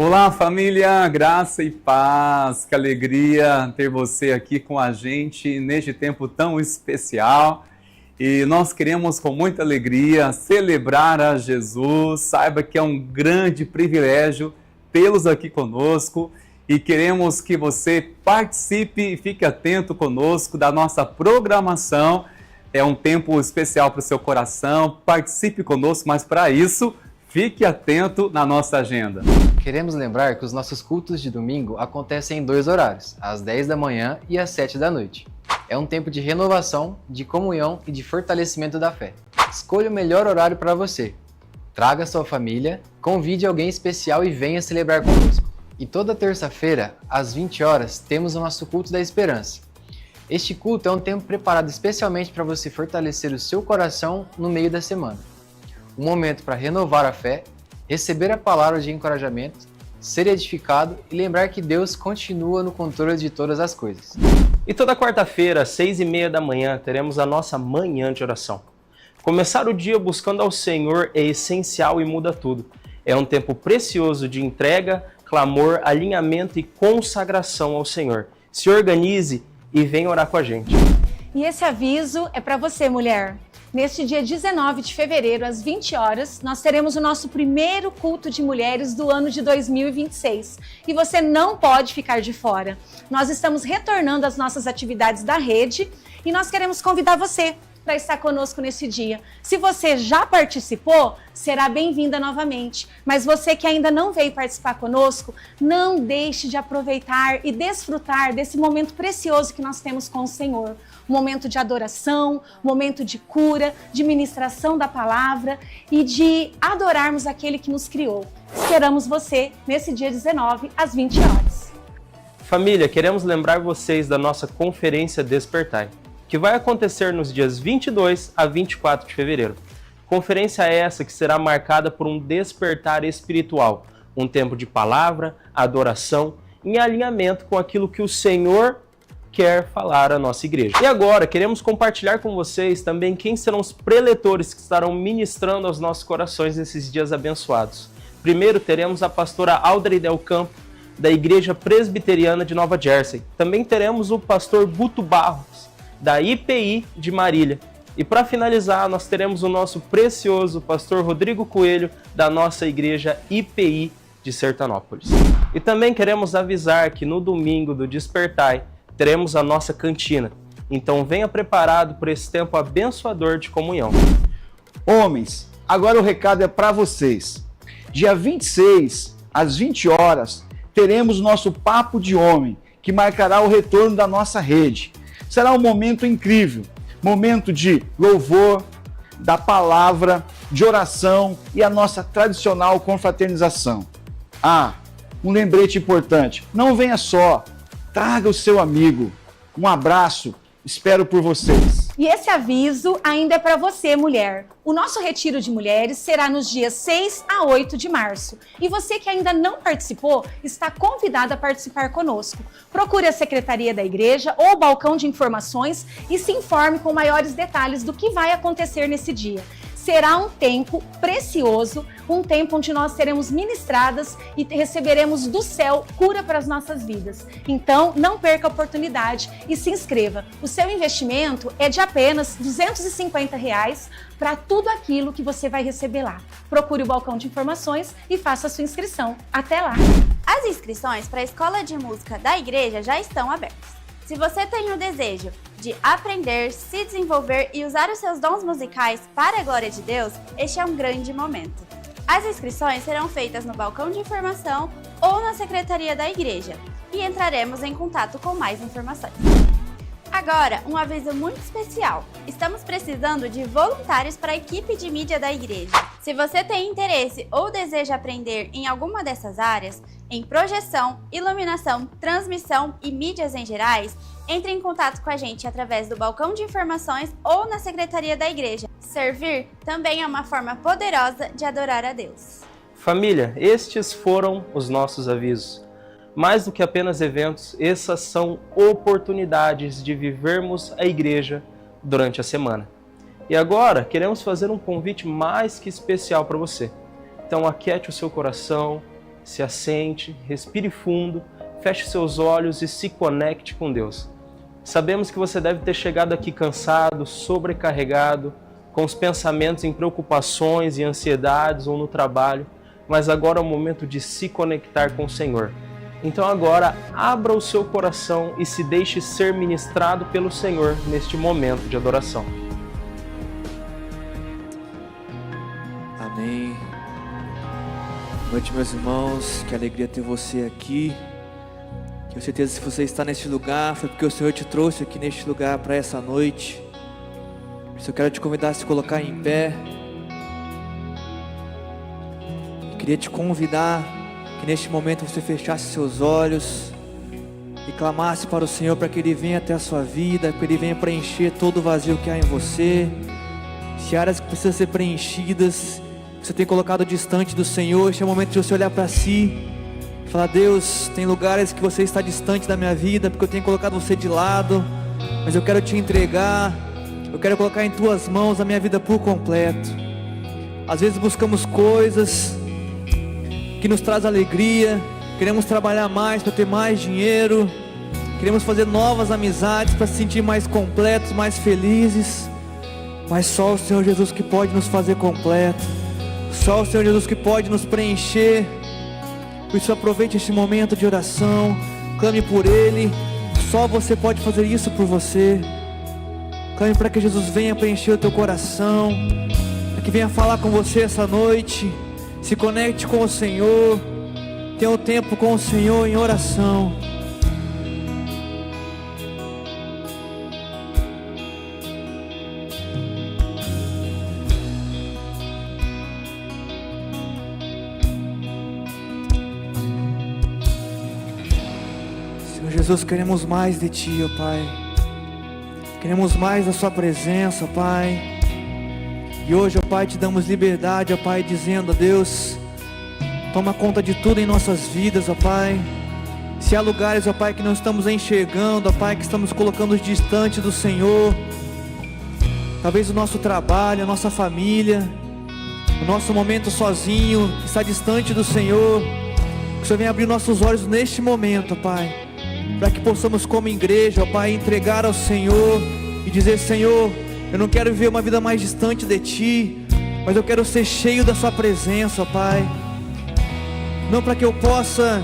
Olá, família, graça e paz, que alegria ter você aqui com a gente neste tempo tão especial. E nós queremos com muita alegria celebrar a Jesus. Saiba que é um grande privilégio tê-los aqui conosco e queremos que você participe e fique atento conosco da nossa programação. É um tempo especial para o seu coração, participe conosco, mas para isso, fique atento na nossa agenda. Queremos lembrar que os nossos cultos de domingo acontecem em 2 horários, às 10 da manhã e às 7 da noite. É um tempo de renovação, de comunhão e de fortalecimento da fé. Escolha o melhor horário para você. Traga sua família, convide alguém especial e venha celebrar conosco. E toda terça-feira, às 20 horas, temos o nosso culto da esperança. Este culto é um tempo preparado especialmente para você fortalecer o seu coração no meio da semana. Um momento para renovar a fé, receber a palavra de encorajamento, ser edificado e lembrar que Deus continua no controle de todas as coisas. E toda quarta-feira, às 6h30 da manhã, teremos a nossa manhã de oração. Começar o dia buscando ao Senhor é essencial e muda tudo. É um tempo precioso de entrega, clamor, alinhamento e consagração ao Senhor. Se organize e venha orar com a gente. E esse aviso é para você, mulher. Neste dia 19 de fevereiro, às 20 horas, nós teremos o nosso primeiro culto de mulheres do ano de 2026. E você não pode ficar de fora. Nós estamos retornando às nossas atividades da rede e nós queremos convidar você para estar conosco nesse dia. Se você já participou, será bem-vinda novamente. Mas você que ainda não veio participar conosco, não deixe de aproveitar e desfrutar desse momento precioso que nós temos com o Senhor. Um momento de adoração, momento de cura, de ministração da palavra e de adorarmos aquele que nos criou. Esperamos você nesse dia 19, às 20 horas. Família, queremos lembrar vocês da nossa Conferência Despertai, que vai acontecer nos dias 22 a 24 de fevereiro. Conferência essa que será marcada por um despertar espiritual, um tempo de palavra, adoração, em alinhamento com aquilo que o Senhor quer falar à nossa igreja. E agora, queremos compartilhar com vocês também quem serão os preletores que estarão ministrando aos nossos corações nesses dias abençoados. Primeiro, teremos a pastora Audrey Del Campo, da Igreja Presbiteriana de Nova Jersey. Também teremos o pastor Guto Barros, da IPI de Marília. E para finalizar, nós teremos o nosso precioso pastor Rodrigo Coelho, da nossa igreja IPI de Sertanópolis. E também queremos avisar que no domingo do Despertai, teremos a nossa cantina. Então venha preparado por esse tempo abençoador de comunhão. Homens, agora o recado é para vocês. Dia 26, às 20 horas, teremos nosso Papo de Homem, que marcará o retorno da nossa rede. Será um momento incrível, momento de louvor, da palavra, de oração e a nossa tradicional confraternização. Um lembrete importante, não venha só, traga o seu amigo. Um abraço, espero por vocês. E esse aviso ainda é para você, mulher. O nosso retiro de mulheres será nos dias 6 a 8 de março. E você que ainda não participou, está convidada a participar conosco. Procure a secretaria da igreja ou o balcão de informações e se informe com maiores detalhes do que vai acontecer nesse dia. Será um tempo precioso, um tempo onde nós seremos ministradas e receberemos do céu cura para as nossas vidas. Então, não perca a oportunidade e se inscreva. O seu investimento é de apenas R$ 250 para tudo aquilo que você vai receber lá. Procure o balcão de informações e faça a sua inscrição. Até lá! As inscrições para a Escola de Música da Igreja já estão abertas. Se você tem o desejo de aprender, se desenvolver e usar os seus dons musicais para a glória de Deus, este é um grande momento. As inscrições serão feitas no balcão de informação ou na secretaria da igreja e entraremos em contato com mais informações. Agora, um aviso muito especial. Estamos precisando de voluntários para a equipe de mídia da igreja. Se você tem interesse ou deseja aprender em alguma dessas áreas, em projeção, iluminação, transmissão e mídias em gerais, entre em contato com a gente através do balcão de informações ou na secretaria da igreja. Servir também é uma forma poderosa de adorar a Deus. Família, estes foram os nossos avisos. Mais do que apenas eventos, essas são oportunidades de vivermos a igreja durante a semana. E agora, queremos fazer um convite mais que especial para você. Então, aquiete o seu coração, se assente, respire fundo, feche seus olhos e se conecte com Deus. Sabemos que você deve ter chegado aqui cansado, sobrecarregado, com os pensamentos em preocupações e ansiedades ou no trabalho, mas agora é o momento de se conectar com o Senhor. Então agora abra o seu coração e se deixe ser ministrado pelo Senhor neste momento de adoração. Amém. Boa noite, meus irmãos, que alegria ter você aqui. Tenho certeza que se você está neste lugar, foi porque o Senhor te trouxe aqui neste lugar para essa noite. Por isso eu quero te convidar a se colocar em pé. Eu queria te convidar que neste momento você fechasse seus olhos e clamasse para o Senhor para que Ele venha até a sua vida, para que Ele venha preencher todo o vazio que há em você. Se áreas que precisam ser preenchidas, que você tem colocado distante do Senhor, este é o momento de você olhar para si e falar: Deus, tem lugares que você está distante da minha vida, porque eu tenho colocado você de lado, mas eu quero te entregar, eu quero colocar em tuas mãos a minha vida por completo. Às vezes buscamos coisas que nos traz alegria, queremos trabalhar mais para ter mais dinheiro, queremos fazer novas amizades para se sentir mais completos, mais felizes, mas só o Senhor Jesus que pode nos fazer completo, só o Senhor Jesus que pode nos preencher. Por isso aproveite este momento de oração, clame por Ele, só você pode fazer isso por você. Clame para que Jesus venha preencher o teu coração, para que venha falar com você essa noite. Se conecte com o Senhor, tenha um tempo com o Senhor em oração. Senhor Jesus, queremos mais de Ti, ó Pai. Queremos mais da Sua presença, ó Pai. E hoje, ó Pai, te damos liberdade, ó Pai, dizendo: Deus, toma conta de tudo em nossas vidas, ó Pai. Se há lugares, ó Pai, que não estamos enxergando, ó Pai, que estamos colocando distante do Senhor, talvez o nosso trabalho, a nossa família, o nosso momento sozinho está distante do Senhor, que o Senhor venha abrir nossos olhos neste momento, ó Pai, para que possamos como igreja, ó Pai, entregar ao Senhor e dizer: Senhor, eu não quero viver uma vida mais distante de Ti, mas eu quero ser cheio da Sua presença, ó Pai. Não para que eu possa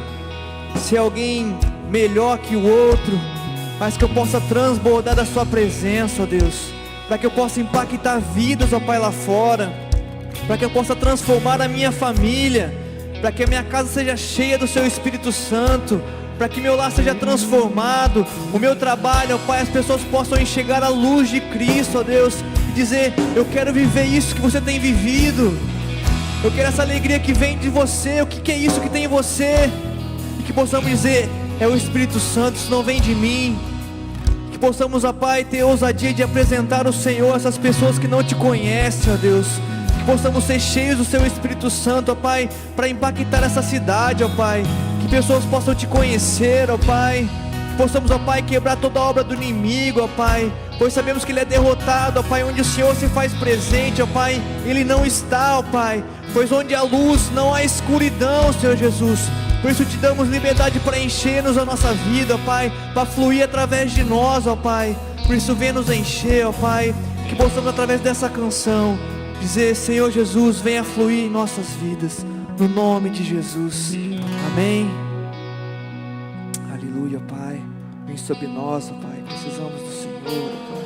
ser alguém melhor que o outro, mas que eu possa transbordar da Sua presença, ó Deus. Para que eu possa impactar vidas, ó Pai, lá fora. Para que eu possa transformar a minha família. Para que a minha casa seja cheia do Seu Espírito Santo. Para que meu lar seja transformado, o meu trabalho, ó Pai, as pessoas possam enxergar a luz de Cristo, ó Deus, e dizer: eu quero viver isso que você tem vivido, eu quero essa alegria que vem de você. O que é isso que tem em você? E que possamos dizer: é o Espírito Santo, isso não vem de mim. Que possamos, ó Pai, ter ousadia de apresentar o Senhor a essas pessoas que não Te conhecem, ó Deus. Que possamos ser cheios do Seu Espírito Santo, ó Pai, para impactar essa cidade, ó Pai. Que pessoas possam Te conhecer, ó Pai. Que possamos, ó Pai, quebrar toda a obra do inimigo, ó Pai, pois sabemos que ele é derrotado, ó Pai. Onde o Senhor se faz presente, ó Pai, Ele não está, ó Pai. Pois onde há luz, não há escuridão, Senhor Jesus. Por isso Te damos liberdade para encher-nos a nossa vida, ó Pai, para fluir através de nós, ó Pai. Por isso venha nos encher, ó Pai. Que possamos através dessa canção dizer: Senhor Jesus, venha fluir em nossas vidas, no nome de Jesus. Amém. Aleluia, Pai. Vem sobre nós, ó Pai. Precisamos do Senhor, ó Pai.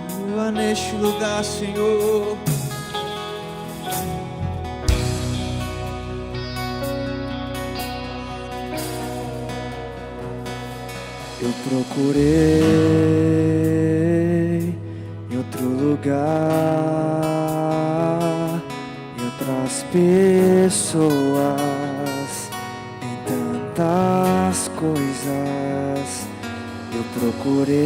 Flua neste lugar, Senhor. Eu procurei em outro lugar, em outras pessoas, em tantas coisas. Eu procurei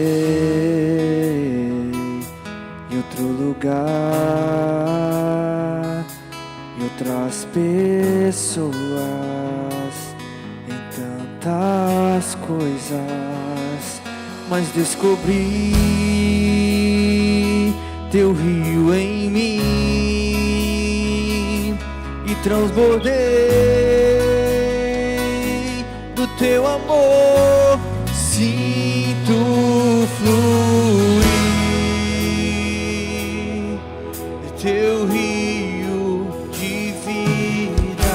em outro lugar, em outras pessoas, em tantas coisas, mas descobri Teu rio em mim, e transbordei do teu amor, sinto fluir teu rio de vida.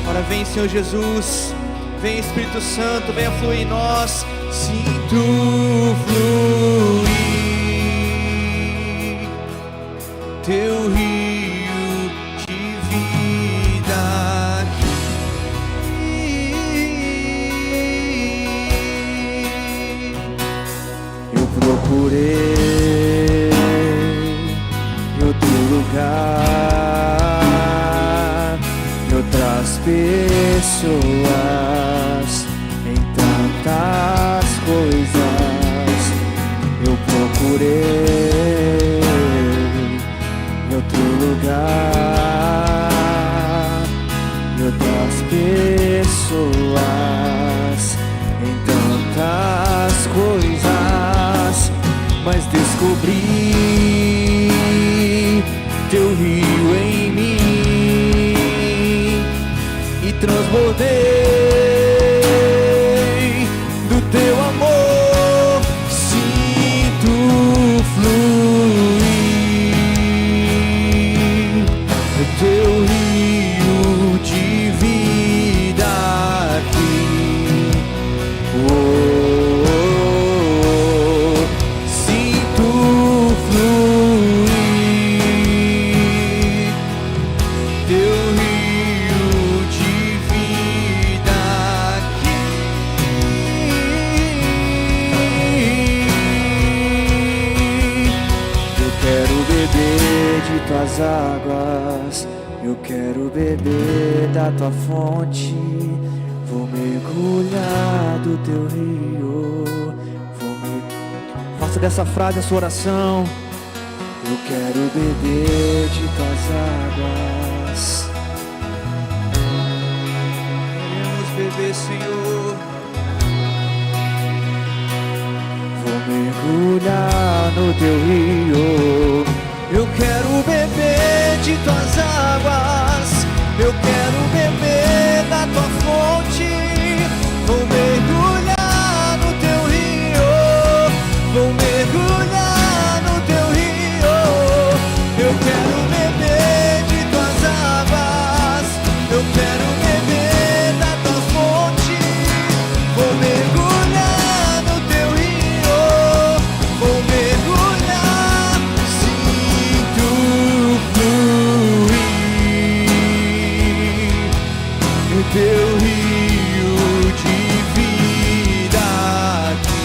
Ora, vem, Senhor Jesus, vem, Espírito Santo, venha fluir em nós. Sinto fluir teu rio de vida. Eu procurei em outro lugar, em outras pessoas, em tantas coisas. Eu procurei em outro lugar, em outras pessoas, em tantas coisas, mas descobri teu rio em mim e transbordei do teu amor, sinto fluir teu rio de vida aqui. Sinto fluir teu rio de vida aqui. Eu quero beber de tuas águas, eu quero beber da tua fonte. Vou mergulhar do teu rio. Faça dessa frase a sua oração. Eu quero beber de tuas águas. Queremos beber, Senhor. Vou mergulhar no teu rio. Eu quero beber de tuas águas. Eu quero beber da tua fonte. Vou mergulhar no teu rio. Vou mergulhar no teu rio. Eu quero beber de tuas águas. Eu quero beber da tua fonte. Vou mergulhar no teu rio. Vou mergulhar. Sinto fluir no teu rio de vida aqui.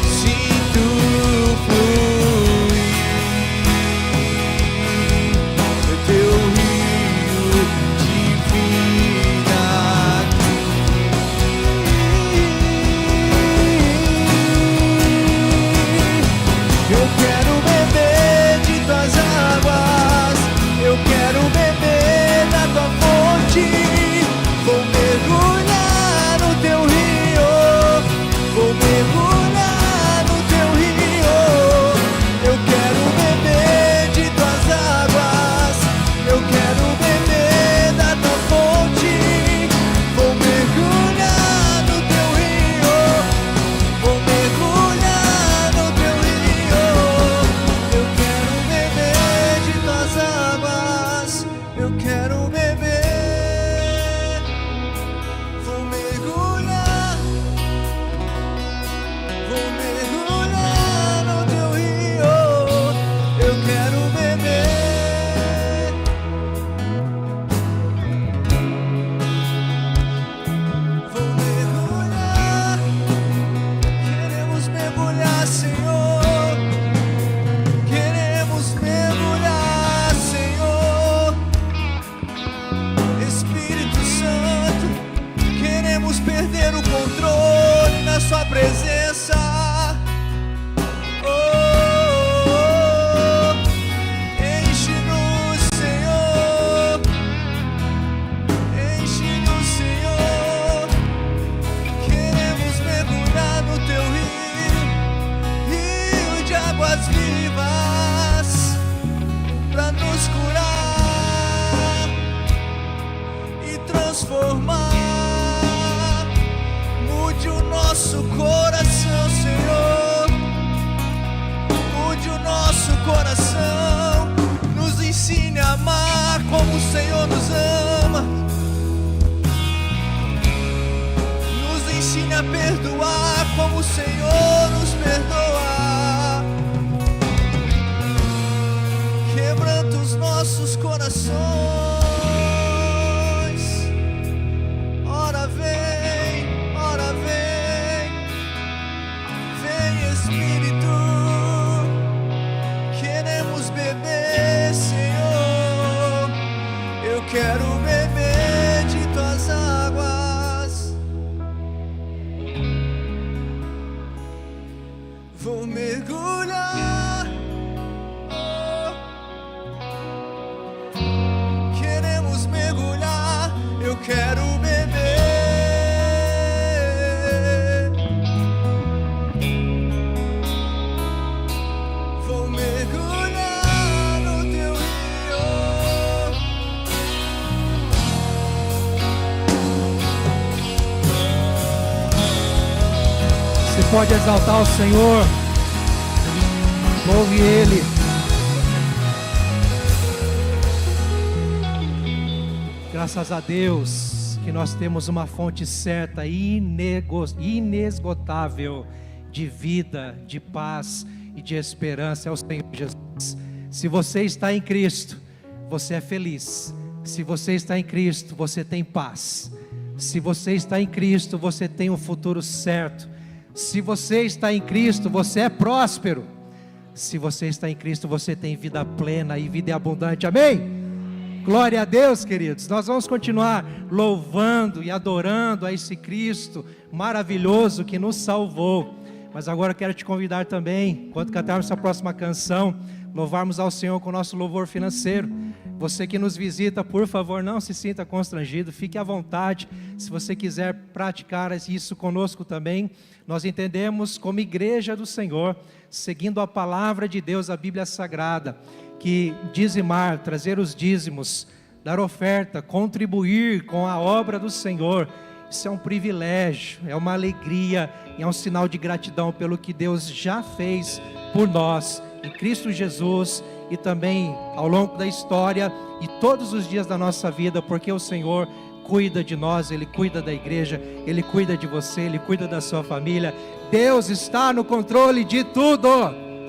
Sinto fluir no teu rio de vida aqui. Eu quero beber de tuas águas. Eu quero beber da tua fonte. Vou mergulhar no teu rio. Vou mergulhar no teu rio. Eu quero beber de tuas águas. Eu quero beber da tua fonte. Vou mergulhar no teu rio. Vou mergulhar no teu rio. coração. Nos ensine a amar como o Senhor nos ama. Nos ensine a perdoar como o Senhor nos perdoa. Quebranta os nossos corações. Ora vem, ora vem. Vem Espírito. Queremos beber, Senhor. Eu quero beber de tuas águas. Vou mergulhar. Queremos mergulhar. Eu quero beber. Vou mergulhar no teu rio. Você pode exaltar o Senhor. Louve Ele. Graças a Deus que nós temos uma fonte certa, inesgotável de vida, de paz e de esperança, é o Senhor Jesus. Se você está em Cristo, você é feliz. Se você está em Cristo, você tem paz. Se você está em Cristo, você tem um futuro certo. Se você está em Cristo, você é próspero. Se você está em Cristo, você tem vida plena e vida abundante. Amém? Glória a Deus, queridos. Nós vamos continuar louvando e adorando a esse Cristo maravilhoso que nos salvou. Mas agora eu quero te convidar também, enquanto cantarmos essa próxima canção, louvarmos ao Senhor com o nosso louvor financeiro. Você que nos visita, por favor, não se sinta constrangido, fique à vontade. Se você quiser praticar isso conosco também, nós entendemos como igreja do Senhor, seguindo a palavra de Deus, a Bíblia Sagrada, que dizimar, trazer os dízimos, dar oferta, contribuir com a obra do Senhor, isso é um privilégio, é uma alegria, e é um sinal de gratidão pelo que Deus já fez por nós, em Cristo Jesus, e também ao longo da história, e todos os dias da nossa vida, porque o Senhor cuida de nós, Ele cuida da igreja, Ele cuida de você, Ele cuida da sua família. Deus está no controle de tudo,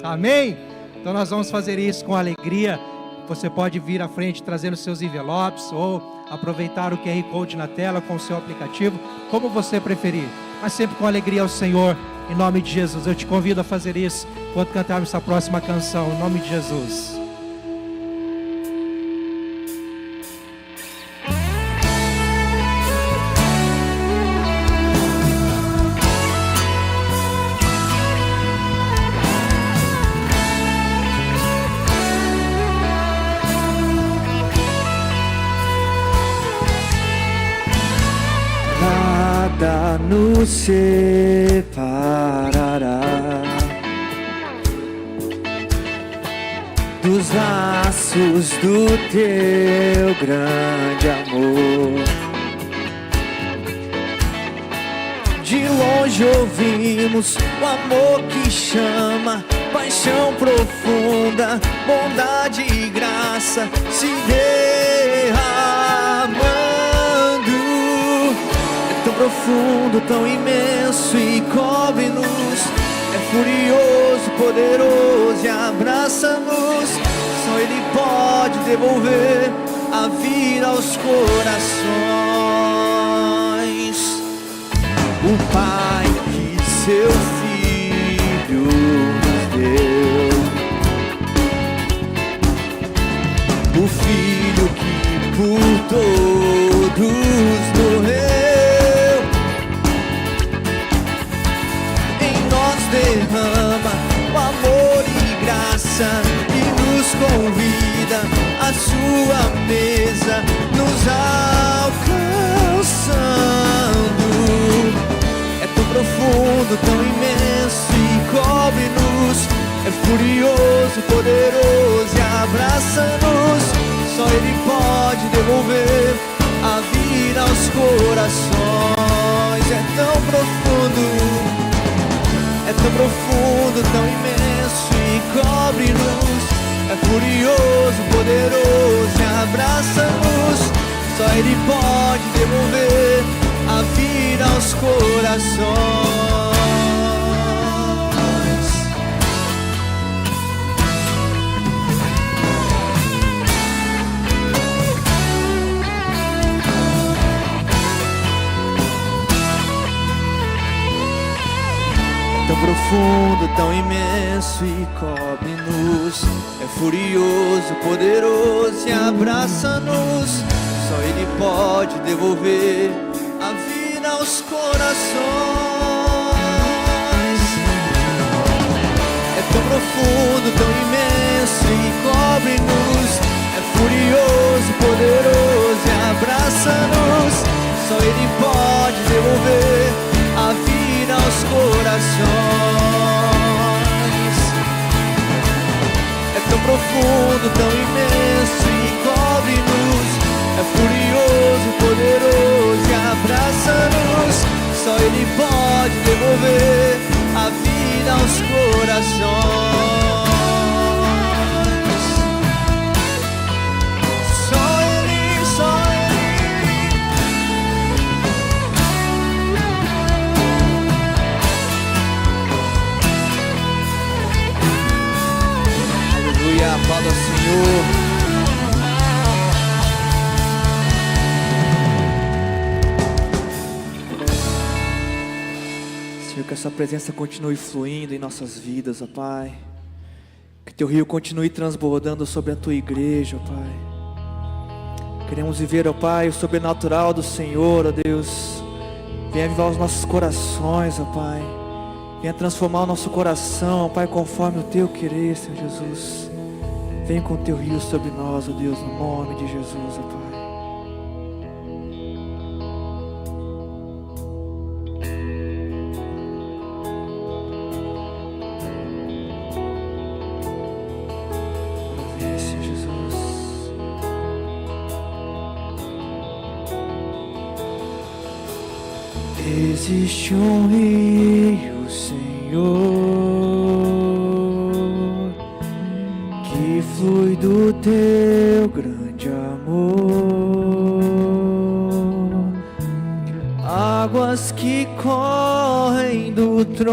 amém? Então nós vamos fazer isso com alegria. Você pode vir à frente trazendo seus envelopes ou aproveitar o QR Code na tela com o seu aplicativo, como você preferir, mas sempre com alegria ao Senhor, em nome de Jesus. Eu te convido a fazer isso quando cantarmos essa próxima canção, em nome de Jesus. Nada nos separará dos laços do teu grande amor. De longe ouvimos o amor que chama, paixão profunda, bondade e graça se derramando. Tão profundo, tão imenso e cobre-nos. É furioso, poderoso e abraça-nos. Só Ele pode devolver a vida aos corações. O Pai que seu Filho nos deu, o Filho que por todos morreu, derrama o amor e graça e nos convida à sua mesa, nos alcançando. É tão profundo, tão imenso e cobre-nos. É furioso, poderoso e abraça-nos. Só Ele pode devolver a vida aos corações. É tão profundo, é tão profundo, tão imenso e cobre-nos. furioso, poderoso e abraça-nos. Só Ele pode devolver a vida aos corações. Tão profundo, tão imenso e cobre-nos. É furioso, poderoso e abraça-nos. Só Ele pode devolver a vida aos corações. É tão profundo, tão imenso e cobre-nos. É furioso, poderoso e abraça-nos. Só Ele pode devolver a vida aos corações. É tão profundo, tão imenso e cobre-nos. É furioso, poderoso e abraça-nos. Só Ele pode devolver a vida aos corações. Só Ele, só Ele. Aleluia, aplauda ao Senhor. Que essa presença continue fluindo em nossas vidas, ó Pai. Que Teu rio continue transbordando sobre a Tua igreja, ó Pai. Queremos viver, ó Pai, o sobrenatural do Senhor, ó Deus. Venha avivar os nossos corações, ó Pai. Venha transformar o nosso coração, ó Pai, conforme o Teu querer, Senhor Jesus. Venha com o Teu rio sobre nós, ó Deus, no nome de Jesus, ó Pai. Existe um rio, Senhor, que flui do Teu grande amor. Águas que correm do trono,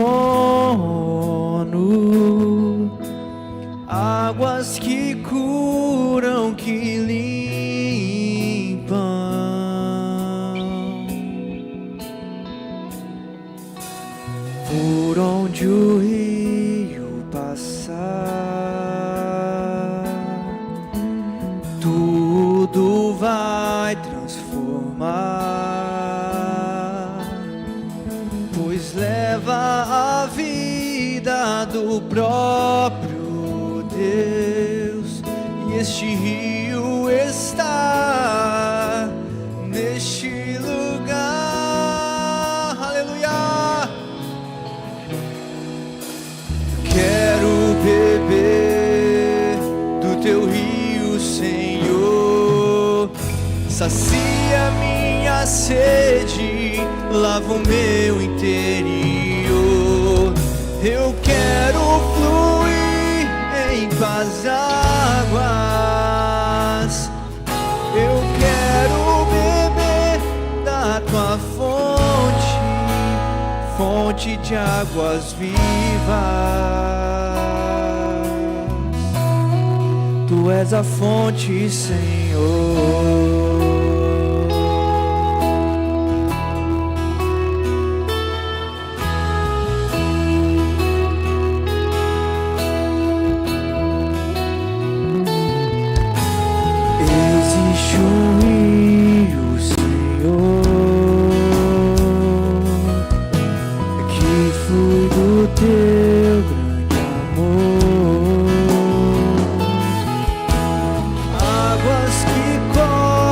águas que curam, que limpam. Por onde o rio passar, tudo vai transformar, pois leva a vida do próprio Deus. E este rio está neste lugar. Aleluia! Quero beber do Teu rio, Senhor. Sacia minha sede, lava o meu interior. Eu quero fluir em tuas águas. Eu quero beber da Tua fonte, fonte de águas vivas. Tu és a fonte, Senhor. Existe um rio, Senhor, que flui do Teu grande amor. Águas que correm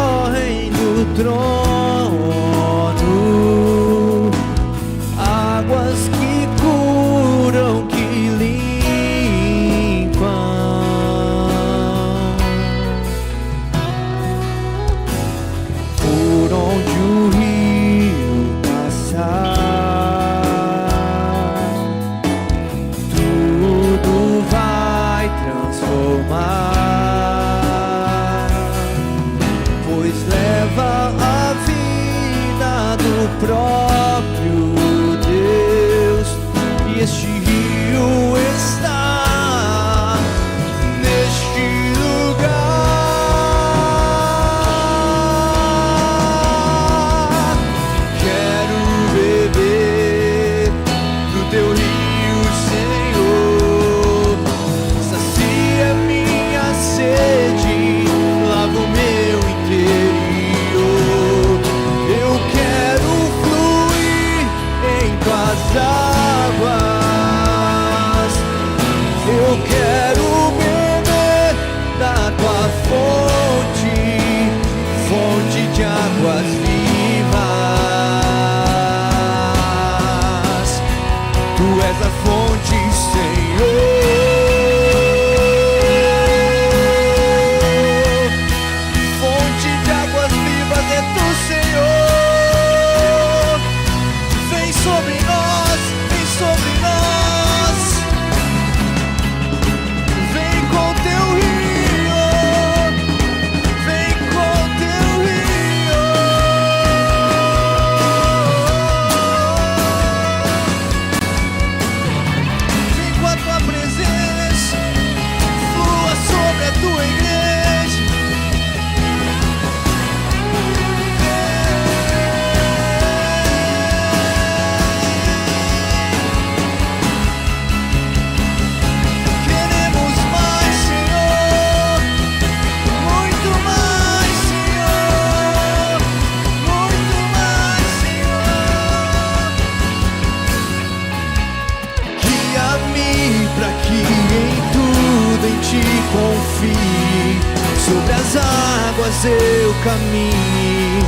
confie. Sobre as águas eu caminhe,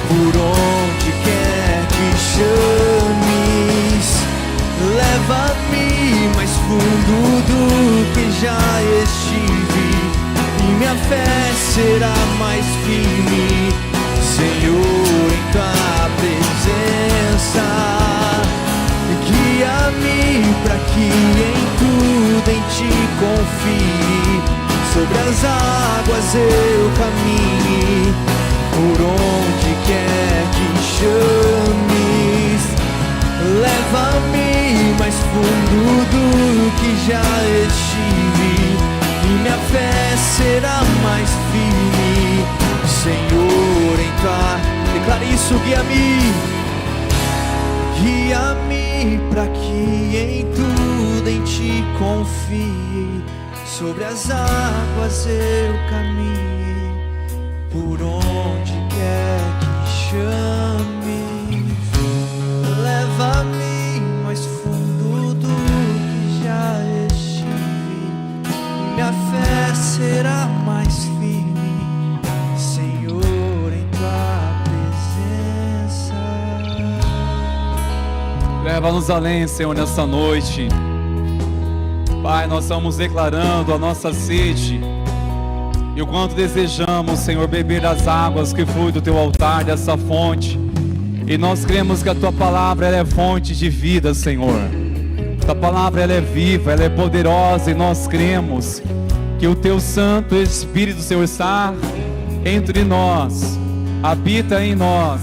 por onde quer que chames. Leva-me mais fundo do que já estive, e minha fé será mais firme, Senhor, em tua presença. Guia-me para que em tudo em ti confie. Sobre as águas eu caminhe, por onde quer que chames. Leva-me mais fundo do que já estive, e minha fé será mais firme, Senhor, em tua... Declare isso, guia-me. Guia-me para que em tudo em ti confie. Sobre as águas eu caminhe, por onde quer que chames. Leva-me mais fundo do que já estive, e minha fé será mais firme, Senhor, em tua presença. Leva-nos além, Senhor, nessa noite. Pai, nós estamos declarando a nossa sede e o quanto desejamos, Senhor, beber das águas que fluem do Teu altar, dessa fonte. E nós cremos que a Tua palavra ela é fonte de vida, Senhor. A Tua palavra ela é viva, ela é poderosa, e nós cremos que o Teu Santo Espírito, Senhor, está entre nós, habita em nós.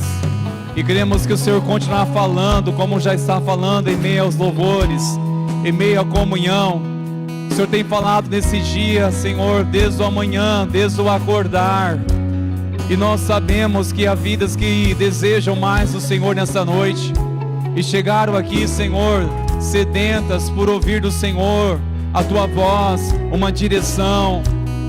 E queremos que o Senhor continue falando, como já está falando em meio aos louvores, em meio à comunhão. O Senhor tem falado nesse dia, Senhor, desde o amanhã, desde o acordar. E nós sabemos que há vidas que desejam mais do Senhor nessa noite, e chegaram aqui, Senhor, sedentas por ouvir do Senhor a Tua voz, uma direção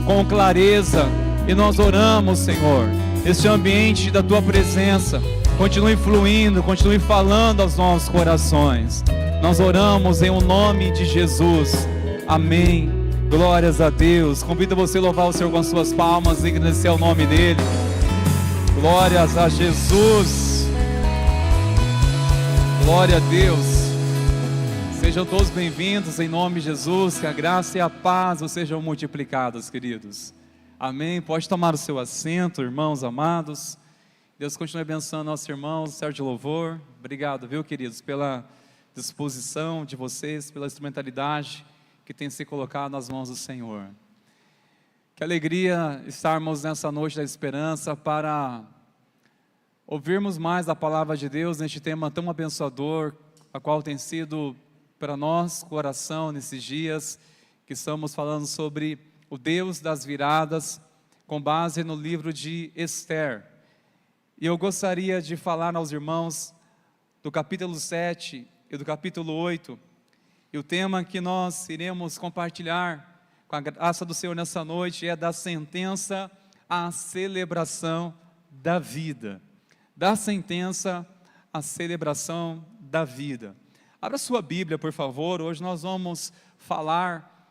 com clareza. E nós oramos, Senhor, este ambiente da Tua presença continue fluindo, continue falando aos nossos corações. Nós oramos em o nome de Jesus. Amém. Glórias a Deus. Convido você a louvar o Senhor com as suas palmas e agradecer ao nome dEle. Glórias a Jesus. Glória a Deus. Sejam todos bem-vindos em nome de Jesus. Que a graça e a paz sejam multiplicadas, queridos. Amém. Pode tomar o seu assento, irmãos amados. Deus continue abençoando nossos irmãos, servo de louvor. Obrigado, viu, queridos, pela disposição de vocês, pela instrumentalidade que tem se colocado nas mãos do Senhor. Que alegria estarmos nessa noite da esperança para ouvirmos mais da palavra de Deus neste tema tão abençoador, a qual tem sido para nós coração nesses dias que estamos falando sobre o Deus das viradas, com base no livro de Esther. E eu gostaria de falar aos irmãos do capítulo 7 e do capítulo 8, e o tema que nós iremos compartilhar com a graça do Senhor nessa noite é da sentença à celebração da vida. Da sentença à celebração da vida. Abra sua Bíblia, por favor. Hoje nós vamos falar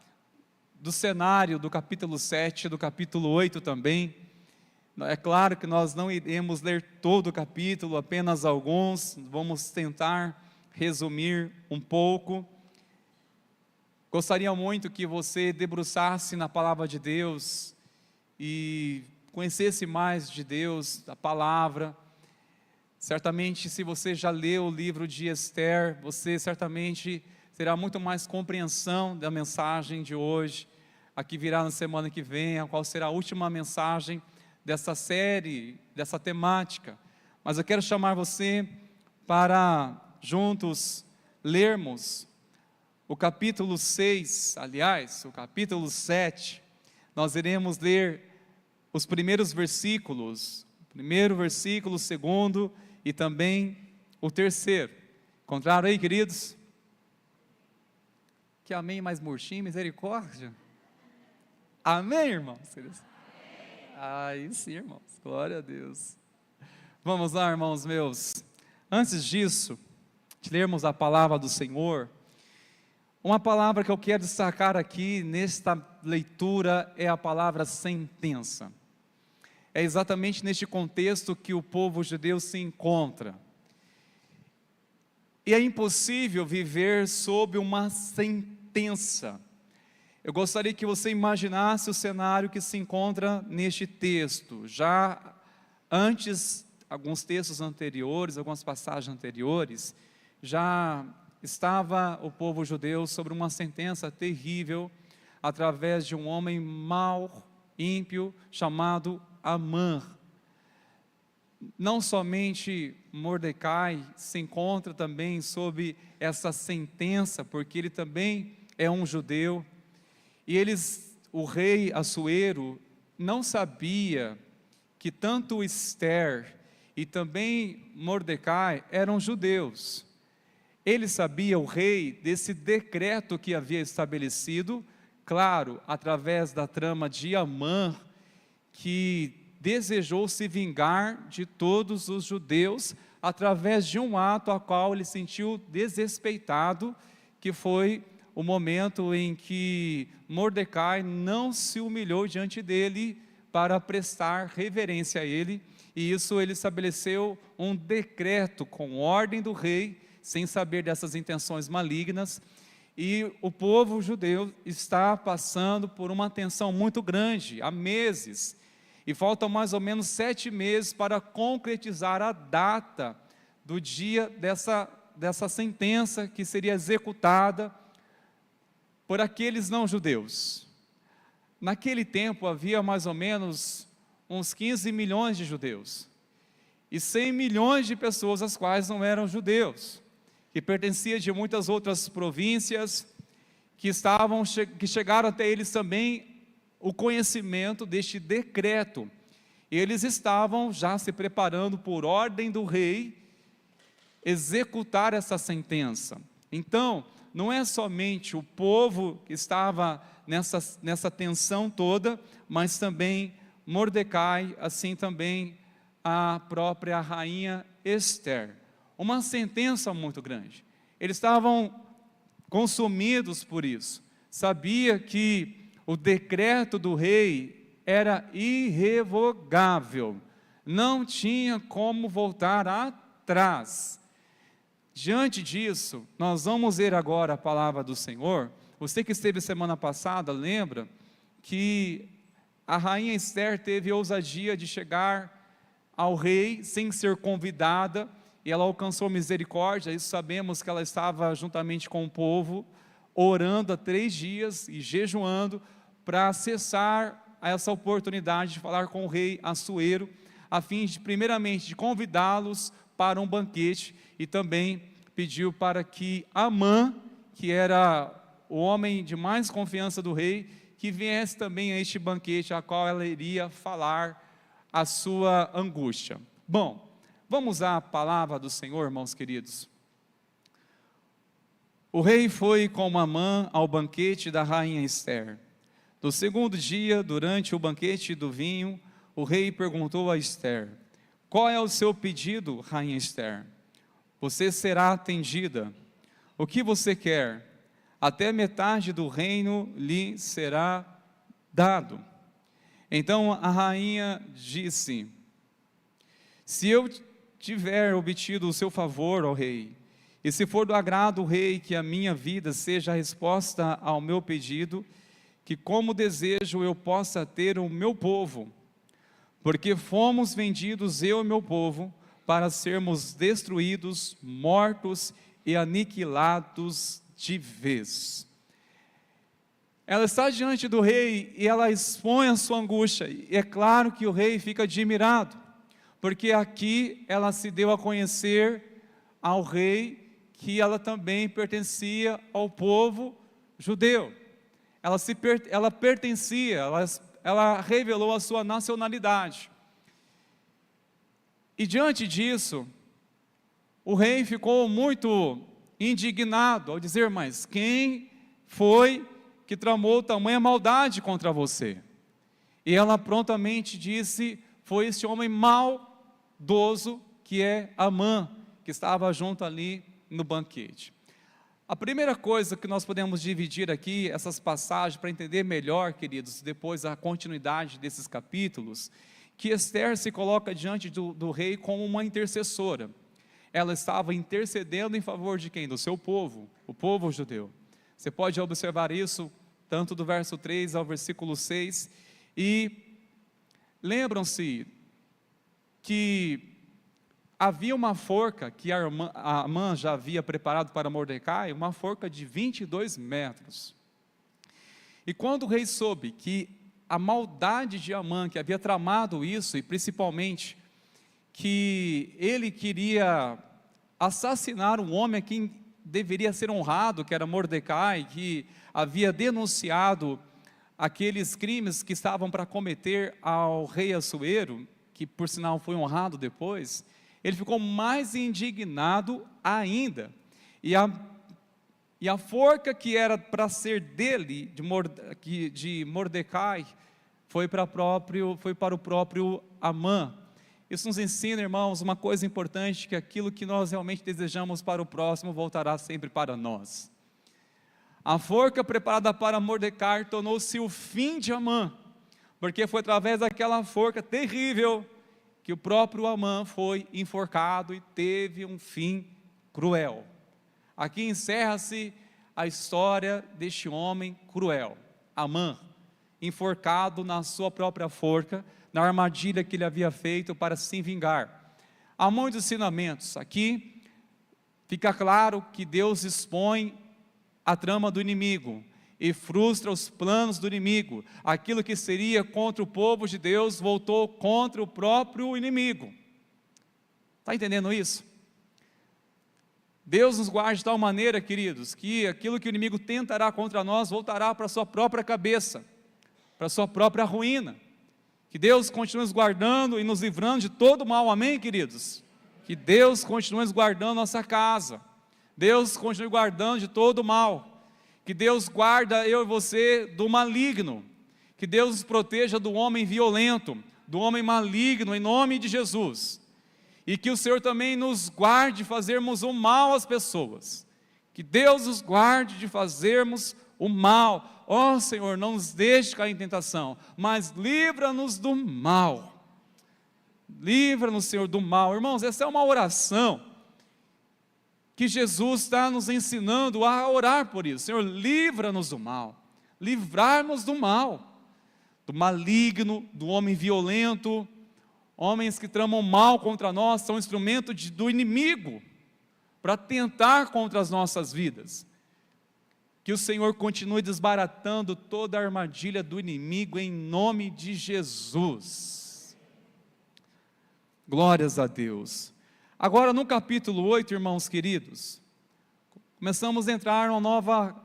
do cenário do capítulo 7 e do capítulo 8 também. É claro que nós não iremos ler todo o capítulo, apenas alguns. Vamos tentar resumir um pouco. Gostaria muito que você debruçasse na palavra de Deus e conhecesse mais de Deus, da palavra. Certamente, se você já leu o livro de Esther, você certamente terá muito mais compreensão da mensagem de hoje, a que virá na semana que vem, a qual será a última mensagem dessa série, dessa temática. Mas eu quero chamar você para juntos lermos o capítulo 6, aliás, o capítulo 7, nós iremos ler os primeiros versículos, o primeiro versículo, o segundo e também o terceiro. Encontraram aí, queridos? Que amém mais murchinho, misericórdia. Amém, irmãos? Aí sim, irmãos, glória a Deus. Vamos lá, irmãos meus. Antes disso, de lermos a palavra do Senhor, Uma palavra que eu quero destacar aqui nesta leitura é a palavra sentença. É exatamente neste contexto que o povo judeu se encontra. E é impossível viver sob uma sentença. Eu gostaria que você imaginasse o cenário que se encontra neste texto. Já antes, alguns textos anteriores, algumas passagens anteriores, já estava o povo judeu sobre uma sentença terrível através de um homem mau, ímpio, chamado Amã. Não somente Mordecai se encontra também sob essa sentença, porque ele também é um judeu, e o rei Assuero não sabia que tanto Esther e também Mordecai eram judeus. Ele sabia, o rei, desse decreto que havia estabelecido, claro, através da trama de Amã, que desejou se vingar de todos os judeus através de um ato a qual ele sentiu desrespeitado, que foi o momento em que Mordecai não se humilhou diante dele para prestar reverência a ele, e isso ele estabeleceu um decreto com ordem do rei, sem saber dessas intenções malignas, e o povo judeu está passando por uma tensão muito grande, há meses, e faltam mais ou menos 7 meses para concretizar a data do dia dessa sentença que seria executada por aqueles não judeus. Naquele tempo havia mais ou menos uns 15 milhões de judeus, e 100 milhões de pessoas as quais não eram judeus, que pertenciam de muitas outras províncias, que chegaram até eles também o conhecimento deste decreto. Eles estavam já se preparando por ordem do rei, executar essa sentença. Então, não é somente o povo que estava nessa tensão toda, mas também Mordecai, assim também a própria rainha Esther. Uma sentença muito grande. Eles estavam consumidos por isso. Sabia que o decreto do rei era irrevogável. Não tinha como voltar atrás. Diante disso, nós vamos ver agora a palavra do Senhor. Você que esteve semana passada, lembra que a rainha Esther teve a ousadia de chegar ao rei sem ser convidada, e ela alcançou misericórdia. Isso sabemos que ela estava juntamente com o povo, orando há 3 dias e jejuando, para acessar essa oportunidade de falar com o rei Assuero, a fim de, primeiramente, de convidá-los para um banquete, e também pediu para que Amã, que era o homem de mais confiança do rei, que viesse também a este banquete, a qual ela iria falar a sua angústia. Bom, vamos à palavra do Senhor, irmãos queridos. O rei foi com Amã ao banquete da rainha Esther. No segundo dia, durante o banquete do vinho, o rei perguntou a Esther: qual é o seu pedido, rainha Esther? Você será atendida. O que você quer? Até metade do reino lhe será dado. Então a rainha disse: se eu tiver obtido o seu favor, ó rei, e se for do agrado do rei que a minha vida seja a resposta ao meu pedido, que como desejo eu possa ter o meu povo, porque fomos vendidos eu e meu povo para sermos destruídos, mortos e aniquilados de vez. Ela está diante do rei e ela expõe a sua angústia, e é claro que o rei fica admirado, porque aqui ela se deu a conhecer ao rei que ela também pertencia ao povo judeu. Ela pertencia, ela revelou a sua nacionalidade. E diante disso, o rei ficou muito indignado ao dizer: mas quem foi que tramou tamanha maldade contra você? E ela prontamente disse: foi esse homem maldoso que é Amã, que estava junto ali no banquete. A primeira coisa que nós podemos dividir aqui, essas passagens, para entender melhor, queridos, depois a continuidade desses capítulos, que Esther se coloca diante do rei como uma intercessora. Ela estava intercedendo em favor de quem? Do seu povo, o povo judeu. Você pode observar isso, tanto do verso 3 ao versículo 6, e lembram-se que havia uma forca que a Amã já havia preparado para Mordecai, uma forca de 22 metros. E quando o rei soube que a maldade de Amã, que havia tramado isso, e principalmente que ele queria assassinar um homem a quem deveria ser honrado, que era Mordecai, que havia denunciado aqueles crimes que estavam para cometer ao rei Assuero, que por sinal foi honrado depois, ele ficou mais indignado ainda, e a forca que era para ser dele, de Mordecai, foi para o próprio Amã. Isso nos ensina, irmãos, uma coisa importante, que aquilo que nós realmente desejamos para o próximo, voltará sempre para nós. A forca preparada para Mordecai tornou-se o fim de Amã, porque foi através daquela forca terrível, que o próprio Amã foi enforcado e teve um fim cruel. Aqui encerra-se a história deste homem cruel, Amã, enforcado na sua própria forca, na armadilha que ele havia feito para se vingar. Há muitos ensinamentos. Aqui fica claro que Deus expõe a trama do inimigo e frustra os planos do inimigo. Aquilo que seria contra o povo de Deus voltou contra o próprio inimigo. Está entendendo isso? Deus nos guarde de tal maneira, queridos, que aquilo que o inimigo tentará contra nós voltará para a sua própria cabeça, para a sua própria ruína. Que Deus continue nos guardando e nos livrando de todo mal, amém, queridos? Que Deus continue nos guardando nossa casa, Deus continue guardando de todo mal. Que Deus guarda eu e você do maligno, que Deus nos proteja do homem violento, do homem maligno, em nome de Jesus, e que o Senhor também nos guarde de fazermos o mal às pessoas, que Deus nos guarde de fazermos o mal. Ó Senhor, não nos deixe cair em tentação, mas livra-nos do mal, livra-nos, Senhor, do mal. Irmãos, essa é uma oração que Jesus está nos ensinando a orar por isso. Senhor, livra-nos do mal, livrar-nos do mal, do maligno, do homem violento. Homens que tramam mal contra nós são instrumento do inimigo para tentar contra as nossas vidas. Que o Senhor continue desbaratando toda a armadilha do inimigo em nome de Jesus. Glórias a Deus. Agora no capítulo 8, irmãos queridos, começamos a entrar numa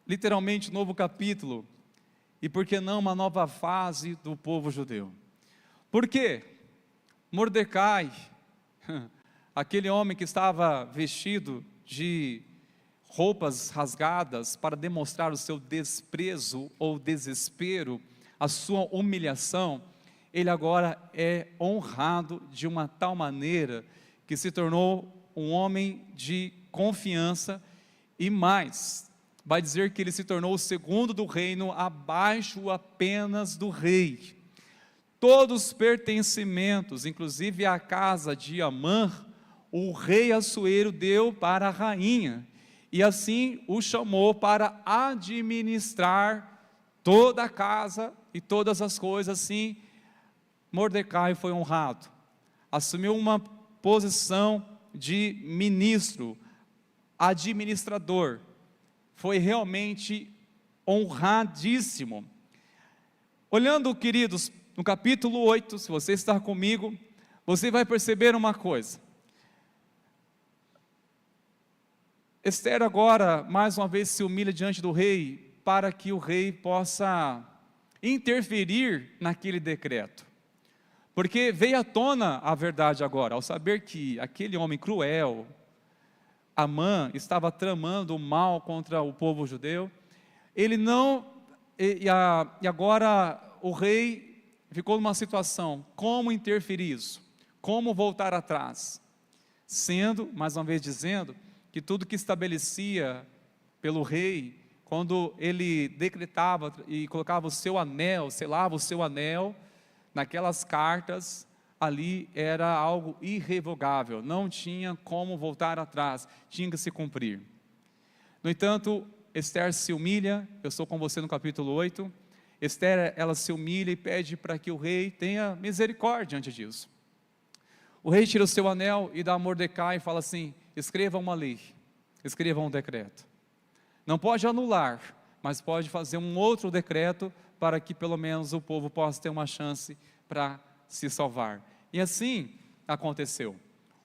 literalmente novo capítulo, e por que não uma nova fase do povo judeu? Por quê? Mordecai, aquele homem que estava vestido de roupas rasgadas para demonstrar o seu desprezo ou desespero, a sua humilhação, ele agora é honrado de uma tal maneira que se tornou um homem de confiança, e mais, vai dizer que ele se tornou o segundo do reino, abaixo apenas do rei. Todos os pertencimentos, inclusive a casa de Amã, o rei Assuero deu para a rainha, e assim o chamou para administrar toda a casa e todas as coisas. Assim, Mordecai foi honrado, assumiu uma posição de ministro, administrador, foi realmente honradíssimo. Olhando, queridos, no capítulo 8, se você está comigo, você vai perceber uma coisa. Esther agora, mais uma vez, se humilha diante do rei, para que o rei possa interferir naquele decreto. Porque veio à tona a verdade agora, ao saber que aquele homem cruel, Amã, estava tramando o mal contra o povo judeu. Ele não, e agora o rei ficou numa situação, como interferir isso? Como voltar atrás? Sendo, mais uma vez dizendo, que tudo que estabelecia pelo rei, quando ele decretava e colocava o seu anel, selava o seu anel, naquelas cartas, ali era algo irrevogável, não tinha como voltar atrás, tinha que se cumprir. No entanto, Esther se humilha, eu estou com você no capítulo 8, Esther, ela se humilha e pede para que o rei tenha misericórdia diante disso. O rei tira o seu anel e dá a Mordecai e fala assim: escreva uma lei, escreva um decreto. Não pode anular, mas pode fazer um outro decreto para que pelo menos o povo possa ter uma chance para se salvar. E assim aconteceu.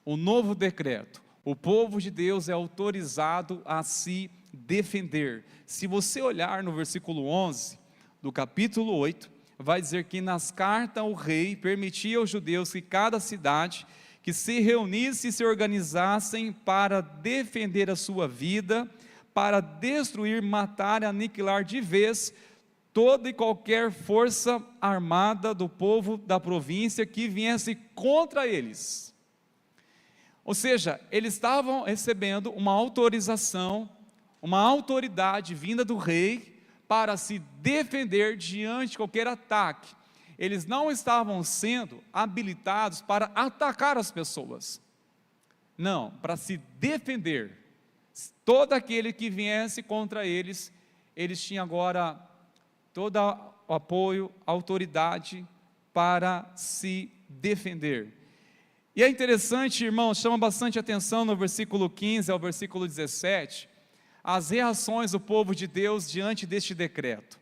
O novo decreto, o povo de Deus é autorizado a se defender. Se você olhar no versículo 11 do capítulo 8, vai dizer que nas cartas o rei permitia aos judeus que cada cidade que se reunisse e se organizassem para defender a sua vida, para destruir, matar e aniquilar de vez toda e qualquer força armada do povo da província que viesse contra eles. Ou seja, eles estavam recebendo uma autorização, uma autoridade vinda do rei para se defender diante de qualquer ataque. Eles não estavam sendo habilitados para atacar as pessoas. Não, para se defender. Todo aquele que viesse contra eles, eles tinham agora todo o apoio, autoridade para se defender. E é interessante, irmãos, chama bastante atenção no versículo 15 ao versículo 17, as reações do povo de Deus diante deste decreto,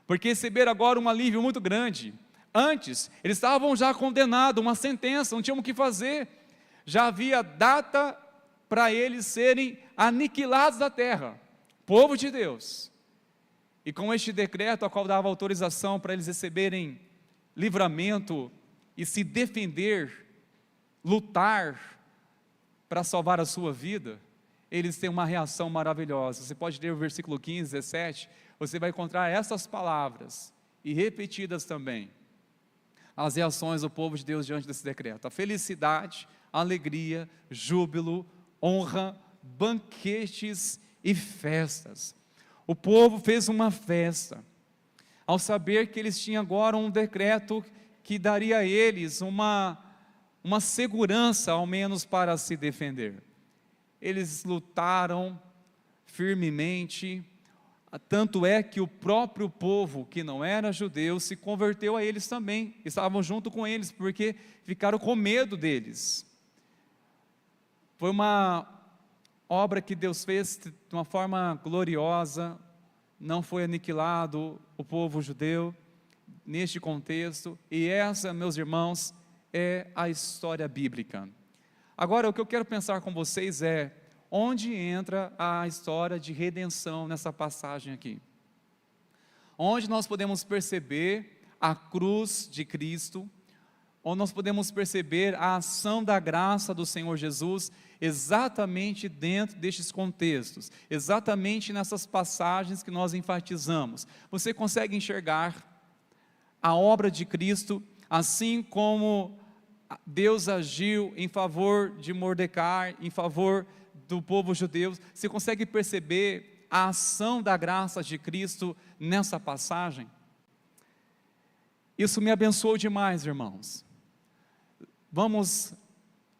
porque receberam agora um alívio muito grande. Antes, eles estavam já condenados, uma sentença, não tinham o que fazer, já havia data para eles serem aniquilados da terra, povo de Deus. E com este decreto, a qual dava autorização para eles receberem livramento e se defender, lutar para salvar a sua vida, eles têm uma reação maravilhosa. Você pode ler o versículo 15, 17, você vai encontrar essas palavras, e repetidas também, as reações do povo de Deus diante desse decreto: a felicidade, alegria, júbilo, honra, banquetes e festas. O povo fez uma festa, ao saber que eles tinham agora um decreto que daria a eles uma segurança, ao menos para se defender. Eles lutaram firmemente, tanto é que o próprio povo que não era judeu se converteu a eles também, estavam junto com eles, porque ficaram com medo deles. Foi uma obra que Deus fez de uma forma gloriosa, não foi aniquilado o povo judeu neste contexto, e essa, meus irmãos, é a história bíblica. Agora, o que eu quero pensar com vocês é, onde entra a história de redenção nessa passagem aqui? Onde nós podemos perceber a cruz de Cristo, onde nós podemos perceber a ação da graça do Senhor Jesus, exatamente dentro destes contextos, exatamente nessas passagens que nós enfatizamos. Você consegue enxergar a obra de Cristo, assim como Deus agiu em favor de Mordecai, em favor do povo judeu? Você consegue perceber a ação da graça de Cristo nessa passagem? Isso me abençoou demais, irmãos. Vamos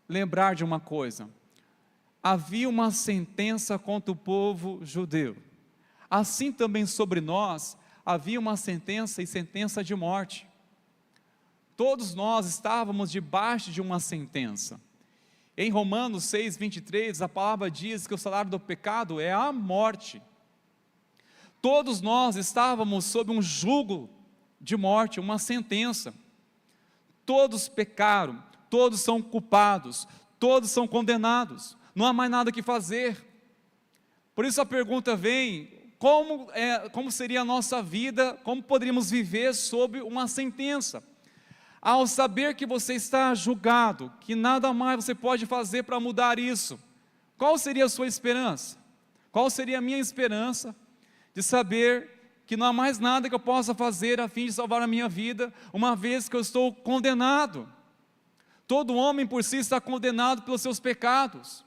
lembrar de uma coisa: havia uma sentença contra o povo judeu, assim também sobre nós havia uma sentença, e sentença de morte. Todos nós estávamos debaixo de uma sentença. Em Romanos 6, 23, a palavra diz que o salário do pecado é a morte. Todos nós estávamos sob um jugo de morte, uma sentença. Todos pecaram, todos são culpados, todos são condenados, não há mais nada que fazer. Por isso a pergunta vem: como seria a nossa vida, como poderíamos viver sob uma sentença? Ao saber que você está julgado, que nada mais você pode fazer para mudar isso, qual seria a sua esperança? Qual seria a minha esperança de saber que não há mais nada que eu possa fazer a fim de salvar a minha vida, uma vez que eu estou condenado? Todo homem por si está condenado pelos seus pecados.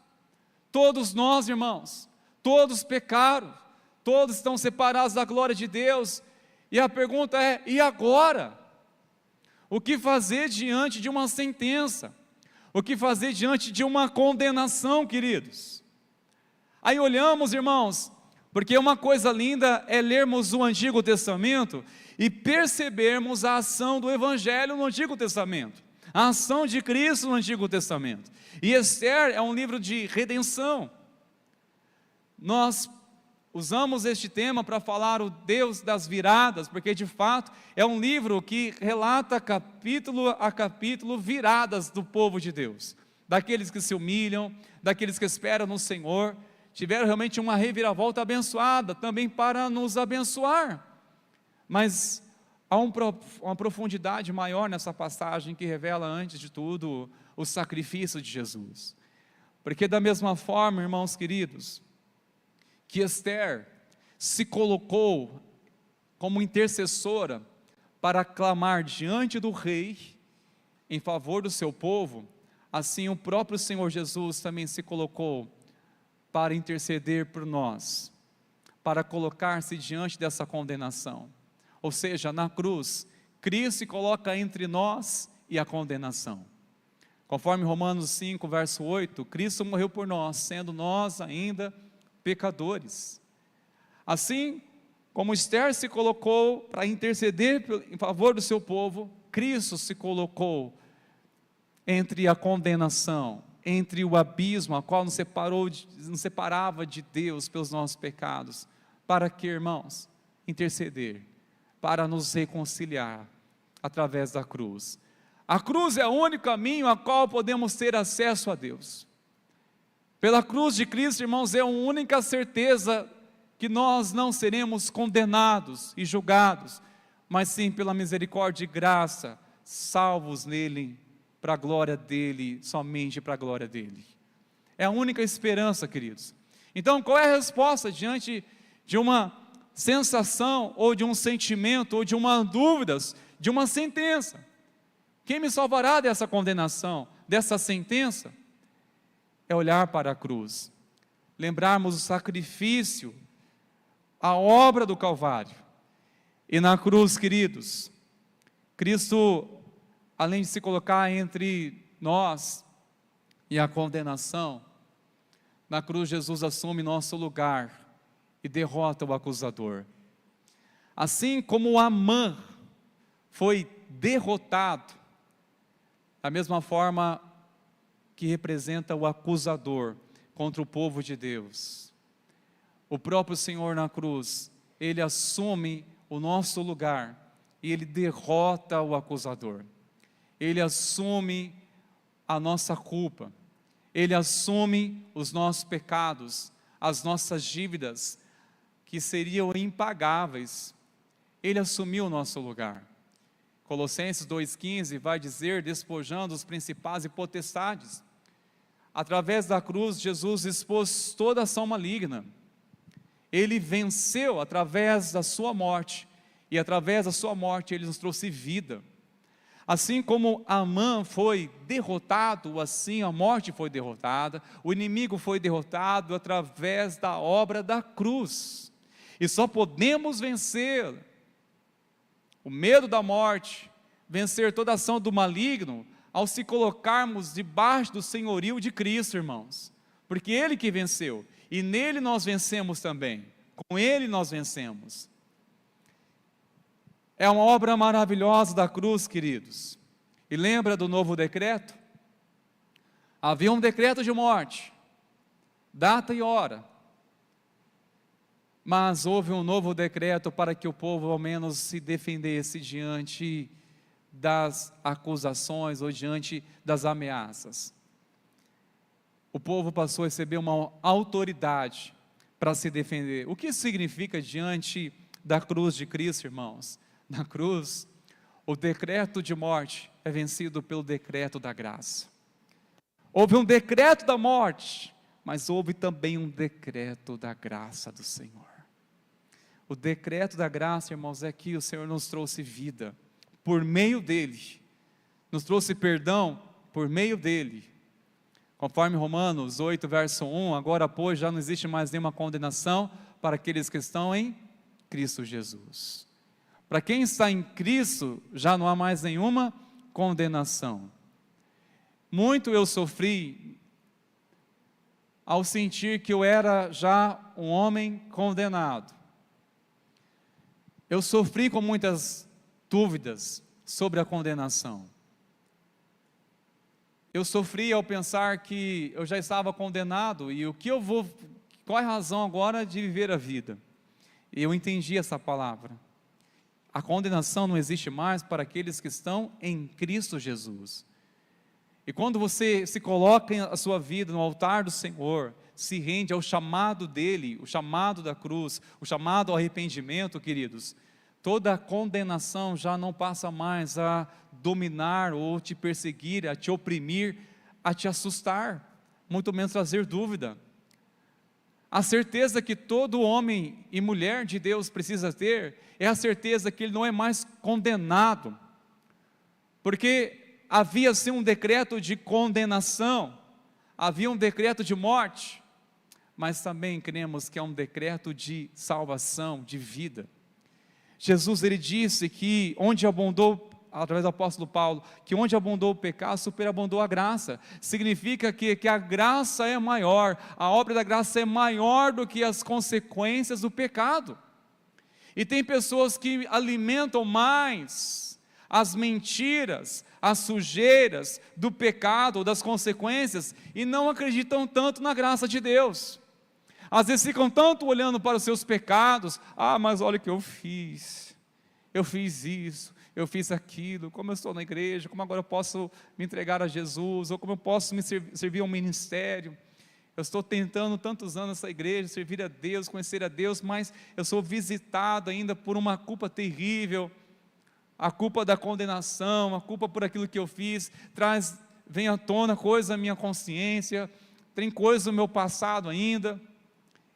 Todos nós, irmãos, todos pecaram, todos estão separados da glória de Deus, e a pergunta é: e agora? O que fazer diante de uma sentença? O que fazer diante de uma condenação, queridos? Aí olhamos, irmãos, porque uma coisa linda é lermos o Antigo Testamento e percebermos a ação do Evangelho no Antigo Testamento, a ação de Cristo no Antigo Testamento. E Esther é um livro de redenção. Nós usamos este tema para falar o Deus das viradas, porque de fato é um livro que relata capítulo a capítulo viradas do povo de Deus, daqueles que se humilham, daqueles que esperam no Senhor, tiveram realmente uma reviravolta abençoada também para nos abençoar. Mas há uma profundidade maior nessa passagem que revela, antes de tudo, o sacrifício de Jesus. Porque da mesma forma, irmãos queridos, que Esther se colocou como intercessora para clamar diante do rei em favor do seu povo, assim o próprio Senhor Jesus também se colocou para interceder por nós, para colocar-se diante dessa condenação. Ou seja, na cruz, Cristo se coloca entre nós e a condenação. Conforme Romanos 5, verso 8, Cristo morreu por nós, sendo nós ainda pecadores. Assim como Esther se colocou para interceder em favor do seu povo, Cristo se colocou entre a condenação, entre o abismo, a qual nos separava de Deus pelos nossos pecados. Para que, irmãos? Interceder, para nos reconciliar através da cruz. A cruz é o único caminho a qual podemos ter acesso a Deus. Pela cruz de Cristo, irmãos, é a única certeza que nós não seremos condenados e julgados, mas sim pela misericórdia e graça, salvos nele, para a glória dele, somente para a glória dele. É a única esperança, queridos. Então, qual é a resposta diante de uma sensação, ou de um sentimento, ou de uma dúvida, de uma sentença? Quem me salvará dessa condenação, dessa sentença? É olhar para a cruz, lembrarmos o sacrifício, a obra do Calvário. E na cruz, queridos, Cristo, além de se colocar entre nós e a condenação, na cruz Jesus assume nosso lugar e derrota o acusador. Assim como Amã foi derrotado, da mesma forma que representa o acusador contra o povo de Deus, o próprio Senhor na cruz, Ele assume o nosso lugar e Ele derrota o acusador. Ele assume a nossa culpa, Ele assume os nossos pecados, as nossas dívidas, que seriam impagáveis. Ele assumiu o nosso lugar. Colossenses 2,15 vai dizer: despojando os principados e potestades. Através da cruz, Jesus expôs toda ação maligna. Ele venceu através da sua morte, e através da sua morte Ele nos trouxe vida. Assim como Amã foi derrotado, assim a morte foi derrotada, o inimigo foi derrotado através da obra da cruz. E só podemos vencer o medo da morte, vencer toda ação do maligno, ao se colocarmos debaixo do senhorio de Cristo, irmãos. Porque Ele que venceu, e nele nós vencemos também, com Ele nós vencemos. É uma obra maravilhosa da cruz, queridos. E lembra do novo decreto? Havia um decreto de morte, data e hora, mas houve um novo decreto para que o povo ao menos se defendesse diante das acusações ou diante das ameaças. O povo passou a receber uma autoridade para se defender. O que isso significa diante da cruz de Cristo, irmãos? Na cruz, o decreto de morte é vencido pelo decreto da graça. Houve um decreto da morte, mas houve também um decreto da graça do Senhor. O decreto da graça, irmãos, é que o Senhor nos trouxe vida por meio dele, nos trouxe perdão por meio dele. Conforme Romanos 8, verso 1, agora pois já não existe mais nenhuma condenação para aqueles que estão em Cristo Jesus. Para quem está em Cristo, já não há mais nenhuma condenação. Muito eu sofri ao sentir que eu era já um homem condenado. Eu sofri com muitas dúvidas sobre a condenação. Eu sofri ao pensar que eu já estava condenado e qual é a razão agora de viver a vida? E eu entendi essa palavra. A condenação não existe mais para aqueles que estão em Cristo Jesus. E quando você se coloca a sua vida no altar do Senhor, se rende ao chamado dele, o chamado da cruz, o chamado ao arrependimento, queridos, toda a condenação já não passa mais a dominar ou te perseguir, a te oprimir, a te assustar, muito menos trazer dúvida. A certeza que todo homem e mulher de Deus precisa ter é a certeza que ele não é mais condenado, porque havia sim um decreto de condenação, havia um decreto de morte, mas também cremos que é um decreto de salvação, de vida. Jesus, ele disse que onde abundou, através do apóstolo Paulo, que onde abundou o pecado, superabundou a graça. Significa que a graça é maior, a obra da graça é maior do que as consequências do pecado. E tem pessoas que alimentam mais as mentiras, as sujeiras do pecado, das consequências, e não acreditam tanto na graça de Deus. Às vezes ficam tanto olhando para os seus pecados, mas olha o que eu fiz isso, eu fiz aquilo, como eu estou na igreja, como agora eu posso me entregar a Jesus, ou como eu posso me servir a um ministério. Eu estou tentando tantos anos essa igreja, servir a Deus, conhecer a Deus, mas eu sou visitado ainda por uma culpa terrível, a culpa da condenação, a culpa por aquilo que eu fiz, vem à tona coisa da minha consciência, tem coisa do meu passado ainda,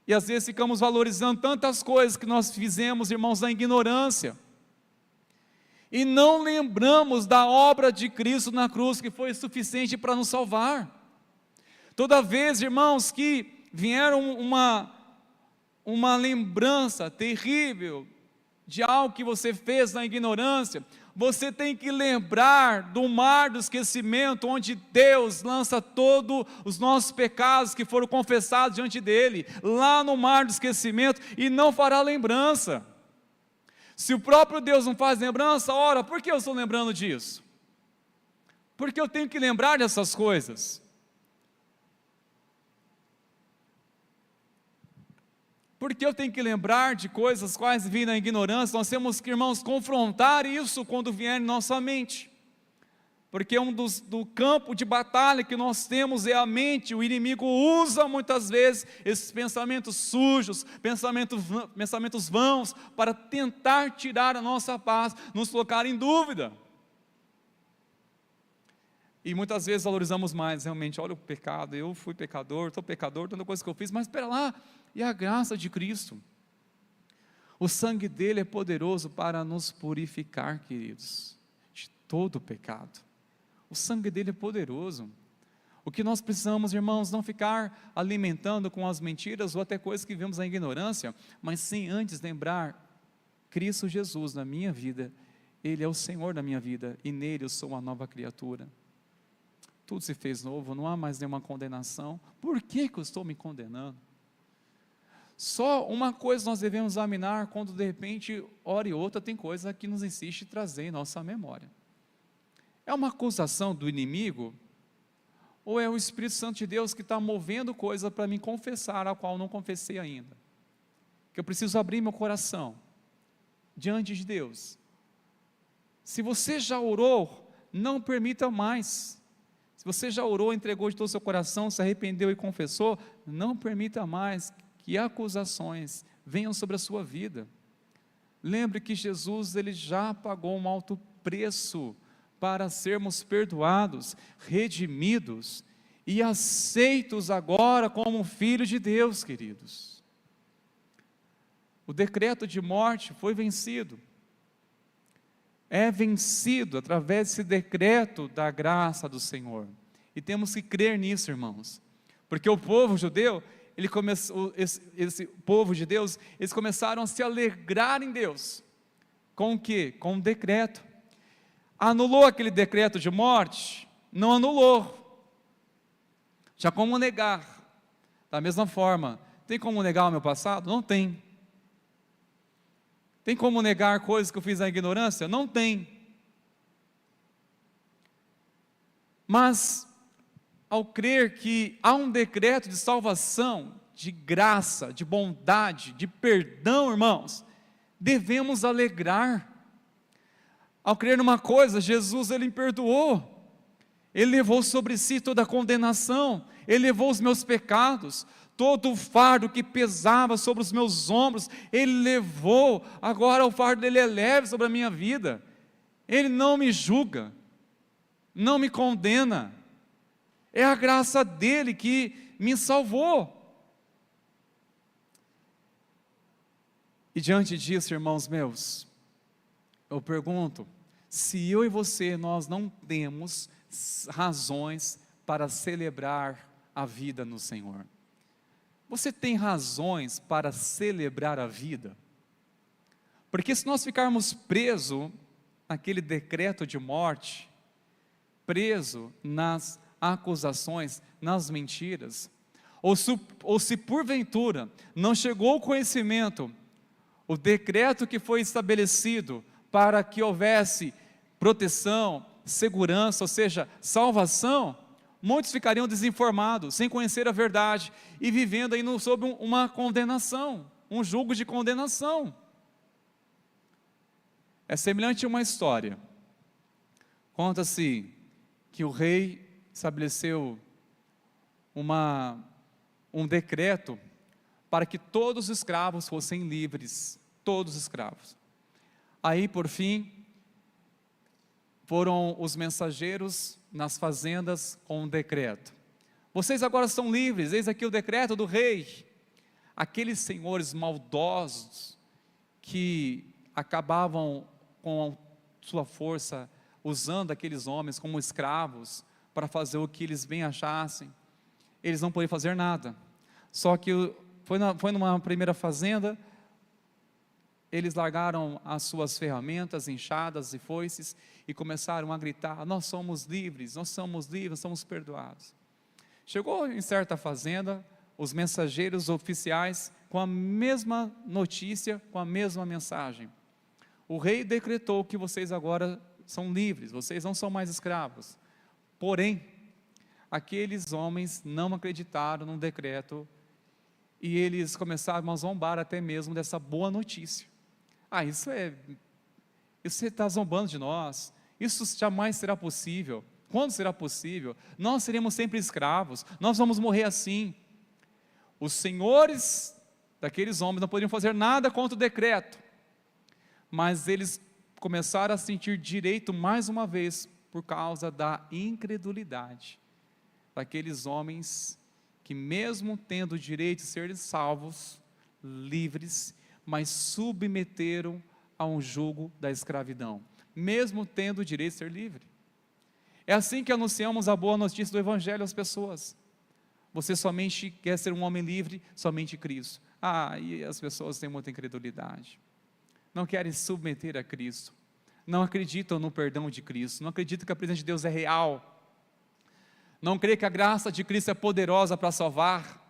e às vezes ficamos valorizando tantas coisas que nós fizemos, irmãos, na ignorância, e não lembramos da obra de Cristo na cruz, que foi suficiente para nos salvar. Toda vez, irmãos, que vieram uma lembrança terrível de algo que você fez na ignorância, você tem que lembrar do mar do esquecimento, onde Deus lança todos os nossos pecados que foram confessados diante dele, lá no mar do esquecimento, e não fará lembrança. Se o próprio Deus não faz lembrança, ora, por que eu estou lembrando disso? Porque eu tenho que lembrar dessas coisas. Porque eu tenho que lembrar de coisas quais vi na ignorância. Nós temos que, irmãos, confrontar isso quando vier em nossa mente. Porque do campo de batalha que nós temos é a mente. O inimigo usa muitas vezes esses pensamentos sujos, pensamentos vãos, para tentar tirar a nossa paz, nos colocar em dúvida. E muitas vezes valorizamos mais, realmente, olha o pecado, eu fui pecador, estou pecador, tanta coisa que eu fiz, mas espera lá, e a graça de Cristo? O sangue dele é poderoso para nos purificar, queridos, de todo o pecado. O sangue dele é poderoso. O que nós precisamos, irmãos, não ficar alimentando com as mentiras ou até coisas que vemos na ignorância, mas sim antes lembrar Cristo Jesus na minha vida, ele é o Senhor da minha vida, e nele eu sou uma nova criatura. Tudo se fez novo, não há mais nenhuma condenação. Por que eu estou me condenando? Só uma coisa nós devemos examinar quando de repente, hora e outra, tem coisa que nos insiste em trazer em nossa memória. É uma acusação do inimigo? Ou é o Espírito Santo de Deus que está movendo coisa para me confessar, a qual não confessei ainda? Que eu preciso abrir meu coração diante de Deus. Se você já orou, não permita mais. Se você já orou, entregou de todo o seu coração, se arrependeu e confessou, não permita mais que acusações venham sobre a sua vida. Lembre que Jesus, ele já pagou um alto preço para sermos perdoados, redimidos e aceitos agora como filhos de Deus, queridos. O decreto de morte foi vencido. É vencido através desse decreto da graça do Senhor. E temos que crer nisso, irmãos. Porque o povo judeu, ele começou, esse povo de Deus, eles começaram a se alegrar em Deus. Com o quê? Com um decreto. Anulou aquele decreto de morte? Não anulou. Já como negar? Da mesma forma, tem como negar o meu passado? Não tem. Tem como negar coisas que eu fiz na ignorância? Não tem. Mas, ao crer que há um decreto de salvação, de graça, de bondade, de perdão, irmãos, devemos alegrar. Ao crer numa coisa, Jesus, Ele me perdoou, Ele levou sobre si toda a condenação, Ele levou os meus pecados, todo o fardo que pesava sobre os meus ombros, Ele levou, agora o fardo dEle é leve sobre a minha vida, Ele não me julga, não me condena, é a graça dEle que me salvou. E diante disso, irmãos meus, eu pergunto, se eu e você, nós não temos razões para celebrar a vida no Senhor, você tem razões para celebrar a vida? Porque se nós ficarmos presos naquele decreto de morte, preso nas acusações, nas mentiras, ou se porventura não chegou o conhecimento, o decreto que foi estabelecido para que houvesse proteção, segurança, ou seja, salvação, muitos ficariam desinformados, sem conhecer a verdade, e vivendo aí sob uma condenação, um jugo de condenação. É semelhante a uma história. Conta-se que o rei estabeleceu um decreto para que todos os escravos fossem livres, todos os escravos. Aí, por fim, foram os mensageiros nas fazendas com um decreto. Vocês agora são livres, eis aqui o decreto do rei. Aqueles senhores maldosos que acabavam com sua força usando aqueles homens como escravos para fazer o que eles bem achassem, eles não podiam fazer nada. Só que foi numa primeira fazenda, eles largaram as suas ferramentas, enxadas e foices, e começaram a gritar, nós somos livres, nós somos perdoados. Chegou em certa fazenda, os mensageiros oficiais, com a mesma notícia, com a mesma mensagem. O rei decretou que vocês agora são livres, vocês não são mais escravos. Porém, aqueles homens não acreditaram no decreto, e eles começaram a zombar até mesmo dessa boa notícia. Isso você está zombando de nós, isso jamais será possível. Quando será possível? Nós seremos sempre escravos, nós vamos morrer assim. Os senhores daqueles homens não poderiam fazer nada contra o decreto, mas eles começaram a sentir direito mais uma vez, por causa da incredulidade daqueles homens, que mesmo tendo o direito de serem salvos, livres, mas submeteram a um jugo da escravidão, mesmo tendo o direito de ser livre. É assim que anunciamos a boa notícia do Evangelho às pessoas. Você somente quer ser um homem livre, somente Cristo. E as pessoas têm muita incredulidade, não querem submeter a Cristo, não acreditam no perdão de Cristo, não acreditam que a presença de Deus é real, não crê que a graça de Cristo é poderosa para salvar.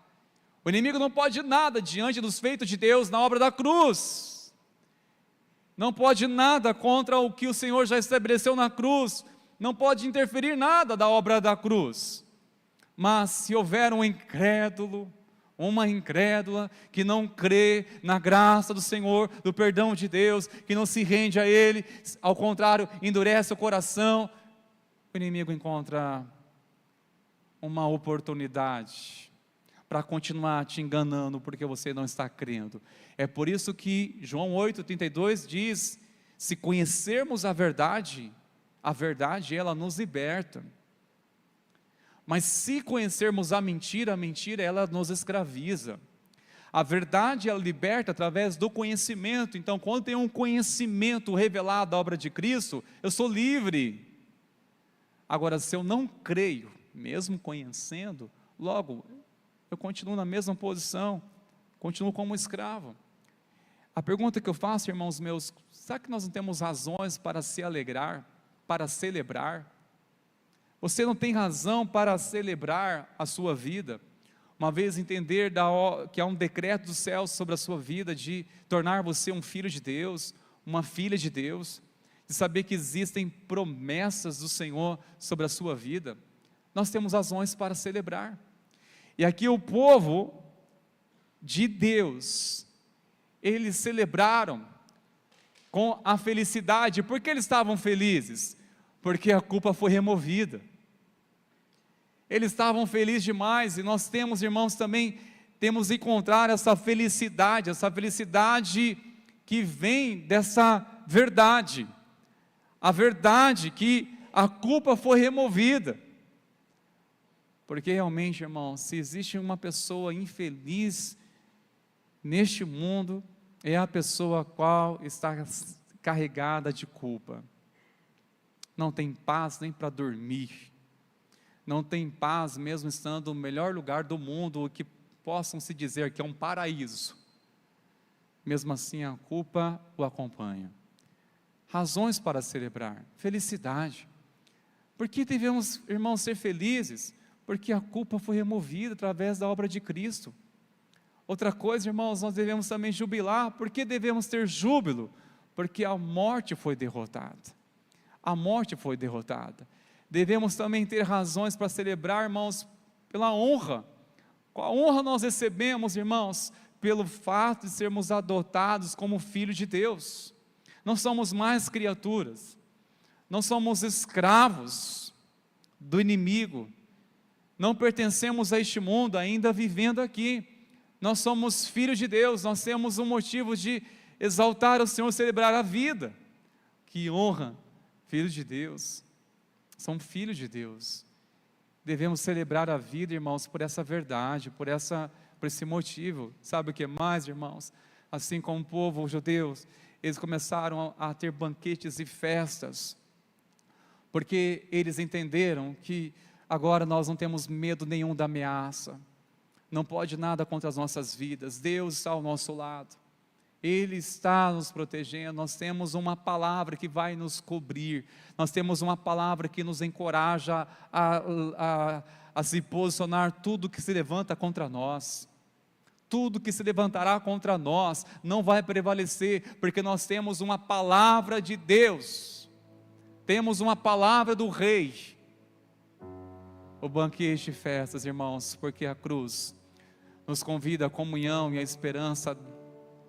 O inimigo não pode nada diante dos feitos de Deus na obra da cruz, não pode nada contra o que o Senhor já estabeleceu na cruz, não pode interferir nada da obra da cruz. Mas se houver um incrédulo, uma incrédula, que não crê na graça do Senhor, do perdão de Deus, que não se rende a Ele, ao contrário, endurece o coração, o inimigo encontra uma oportunidade para continuar te enganando, porque você não está crendo. É por isso que João 8,32 diz, se conhecermos a verdade ela nos liberta. Mas se conhecermos a mentira ela nos escraviza. A verdade ela liberta através do conhecimento. Então, quando tem um conhecimento revelado da obra de Cristo, eu sou livre. Agora, se eu não creio, mesmo conhecendo, logo eu continuo na mesma posição, continuo como escravo. A pergunta que eu faço, irmãos meus, será que nós não temos razões para se alegrar, para celebrar? Você não tem razão para celebrar a sua vida, uma vez entender que há um decreto do céu sobre a sua vida, de tornar você um filho de Deus, uma filha de Deus, de saber que existem promessas do Senhor sobre a sua vida. Nós temos razões para celebrar. E aqui o povo de Deus, eles celebraram com a felicidade. Por que eles estavam felizes? Porque a culpa foi removida. Eles estavam felizes demais, e nós temos, irmãos, também temos que encontrar essa felicidade que vem dessa verdade, a verdade que a culpa foi removida. Porque realmente, irmãos, se existe uma pessoa infeliz neste mundo, é a pessoa a qual está carregada de culpa. Não tem paz nem para dormir, não tem paz mesmo estando no melhor lugar do mundo, que possam se dizer que é um paraíso. Mesmo assim a culpa o acompanha. Razões para celebrar, felicidade. Por que devemos, irmãos, ser felizes? Porque a culpa foi removida através da obra de Cristo. Outra coisa, irmãos, nós devemos também jubilar. Por que devemos ter júbilo? Porque a morte foi derrotada. A morte foi derrotada. Devemos também ter razões para celebrar, irmãos, pela honra. Qual honra nós recebemos, irmãos? Pelo fato de sermos adotados como filhos de Deus. Não somos mais criaturas, não somos escravos do inimigo, não pertencemos a este mundo ainda vivendo aqui. Nós somos filhos de Deus, nós temos um motivo de exaltar o Senhor, celebrar a vida. Que honra, filhos de Deus, são filhos de Deus. Devemos celebrar a vida, irmãos, por essa verdade, por esse motivo. Sabe o que mais, irmãos? Assim como o povo judeu, eles começaram a ter banquetes e festas, porque eles entenderam que agora nós não temos medo nenhum da ameaça, não pode nada contra as nossas vidas, Deus está ao nosso lado, Ele está nos protegendo, nós temos uma palavra que vai nos cobrir, nós temos uma palavra que nos encoraja a se posicionar tudo que se levanta contra nós. Tudo que se levantará contra nós não vai prevalecer, porque nós temos uma palavra de Deus, temos uma palavra do Rei. O banquete de festas, irmãos, porque a cruz nos convida à comunhão e à esperança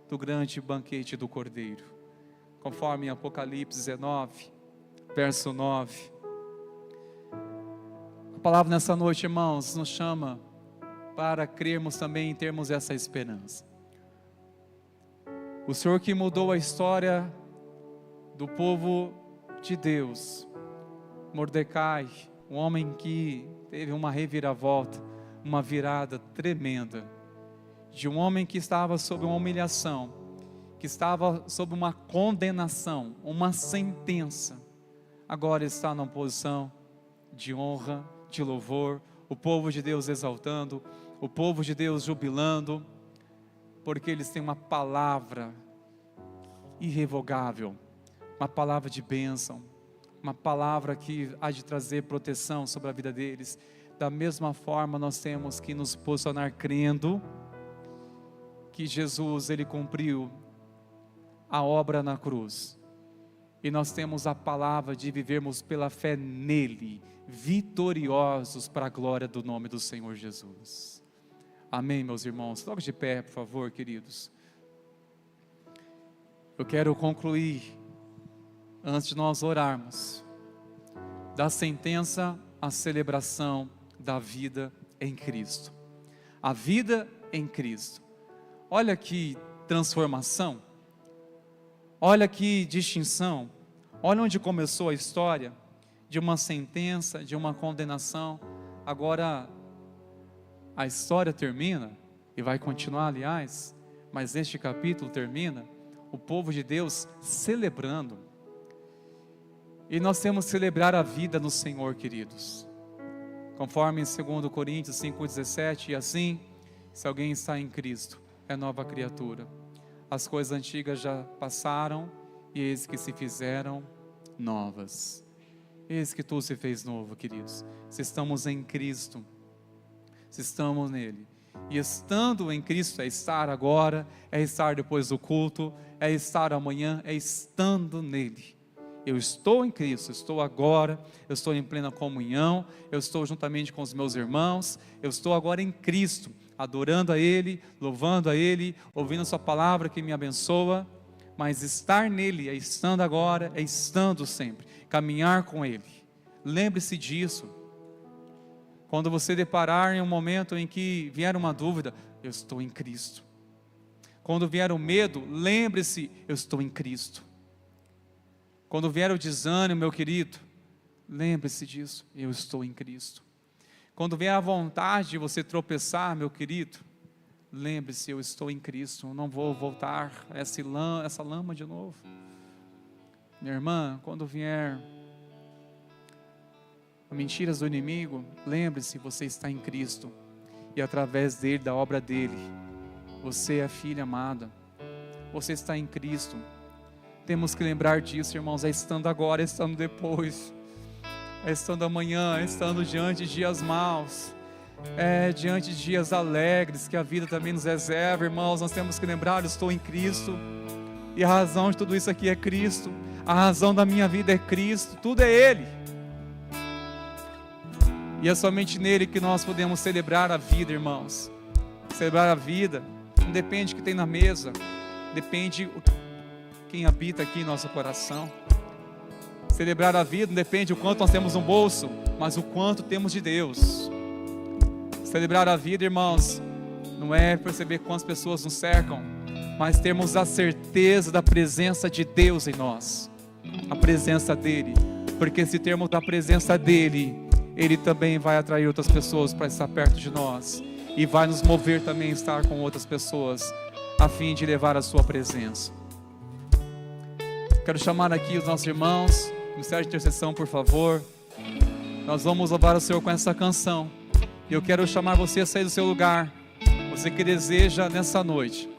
do grande banquete do Cordeiro, conforme em Apocalipse 19, verso 9. A palavra nessa noite, irmãos, nos chama para crermos também em termos essa esperança. O Senhor que mudou a história do povo de Deus, Mordecai, um homem que teve uma reviravolta, uma virada tremenda, de um homem que estava sob uma humilhação, que estava sob uma condenação, uma sentença, agora está numa posição de honra, de louvor, o povo de Deus exaltando, o povo de Deus jubilando, porque eles têm uma palavra irrevogável, uma palavra de bênção, uma palavra que há de trazer proteção sobre a vida deles. Da mesma forma nós temos que nos posicionar crendo que Jesus, Ele cumpriu a obra na cruz, e nós temos a palavra de vivermos pela fé nele, vitoriosos para a glória do nome do Senhor Jesus. Amém, meus irmãos? Logo de pé, por favor, queridos. Eu quero concluir, antes de nós orarmos, da sentença à celebração da vida em Cristo. A vida em Cristo. Olha que transformação, olha que distinção, olha onde começou a história de uma sentença, de uma condenação. Agora a história termina, e vai continuar, aliás, mas este capítulo termina, o povo de Deus celebrando. E nós temos que celebrar a vida no Senhor, queridos, conforme em 2 Coríntios 5,17, e assim Se alguém está em Cristo, é nova criatura. As coisas antigas já passaram e eis que se fizeram novas. Eis que tudo se fez novo, queridos. Se estamos em Cristo, se estamos nele. E estando em Cristo é estar agora, é estar depois do culto, é estar amanhã, é estando nele. Eu estou em Cristo, estou agora, eu estou em plena comunhão, eu estou juntamente com os meus irmãos, eu estou agora em Cristo, adorando a Ele, louvando a Ele, ouvindo a sua palavra que me abençoa, mas estar nele é estando agora, é estando sempre, caminhar com Ele. Lembre-se disso. Quando você deparar em um momento em que vier uma dúvida, eu estou em Cristo. Quando vier o medo, lembre-se, eu estou em Cristo. Quando vier o desânimo, meu querido, lembre-se disso, eu estou em Cristo. Quando vier a vontade de você tropeçar, meu querido, lembre-se, eu estou em Cristo, eu não vou voltar a essa lama de novo. Minha irmã, quando vier mentiras do inimigo, lembre-se, você está em Cristo, e através dele, da obra dele, você é filha amada, você está em Cristo. Temos que lembrar disso, irmãos, é estando agora, é estando depois, é estando amanhã, é estando diante de dias maus, é diante de dias alegres, que a vida também nos reserva, irmãos. Nós temos que lembrar, eu estou em Cristo, e a razão de tudo isso aqui é Cristo, a razão da minha vida é Cristo, tudo é Ele, e é somente nele que nós podemos celebrar a vida, irmãos. Celebrar a vida não depende do que tem na mesa, depende quem habita aqui em nosso coração. Celebrar a vida não depende do quanto nós temos no bolso, mas o quanto temos de Deus. Celebrar a vida, irmãos, não é perceber quantas pessoas nos cercam, mas termos a certeza da presença de Deus em nós, a presença dEle, porque se termos a presença dEle, Ele também vai atrair outras pessoas para estar perto de nós, e vai nos mover também a estar com outras pessoas, a fim de levar a sua presença. Quero chamar aqui os nossos irmãos, ministério de intercessão, por favor. Nós vamos louvar o Senhor com essa canção. E eu quero chamar você a sair do seu lugar. Você que deseja nessa noite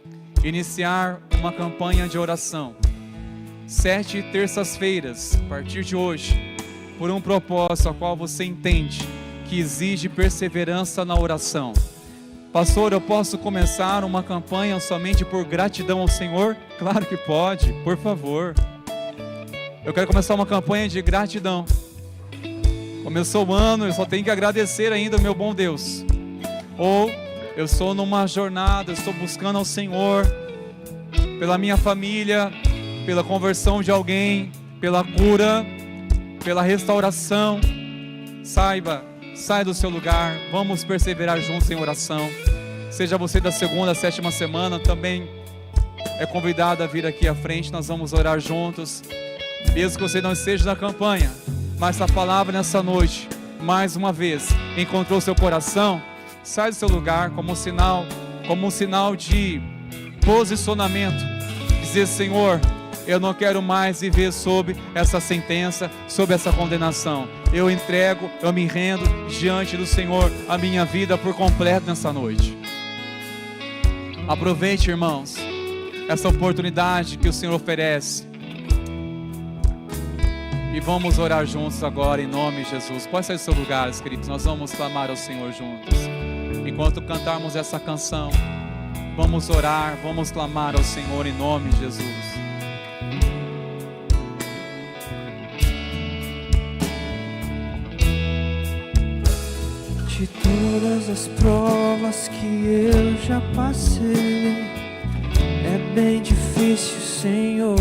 iniciar uma campanha de oração. 7 terças-feiras, a partir de hoje, por um propósito a qual você entende que exige perseverança na oração. Pastor, eu posso começar uma campanha somente por gratidão ao Senhor? Claro que pode, por favor. Eu quero começar uma campanha de gratidão. Começou o ano, eu só tenho que agradecer ainda o meu bom Deus. Ou eu estou numa jornada, eu estou buscando ao Senhor pela minha família, pela conversão de alguém, pela cura, pela restauração. Saia do seu lugar, vamos perseverar juntos em oração. Seja você da 2ª à 7ª semana, também é convidado a vir aqui à frente, nós vamos orar juntos. Mesmo que você não esteja na campanha, mas a palavra nessa noite, mais uma vez, encontrou seu coração, sai do seu lugar como um sinal de posicionamento, dizer: Senhor, eu não quero mais viver sob essa sentença, sob essa condenação. Eu entrego, eu me rendo diante do Senhor, a minha vida por completo nessa noite. Aproveite, irmãos, essa oportunidade que o Senhor oferece. E vamos orar juntos agora em nome de Jesus. Pode sair do seu lugar, queridos. Nós vamos clamar ao Senhor juntos. Enquanto cantarmos essa canção, vamos orar, vamos clamar ao Senhor em nome de Jesus. De todas as provas que eu já passei, é bem difícil, Senhor,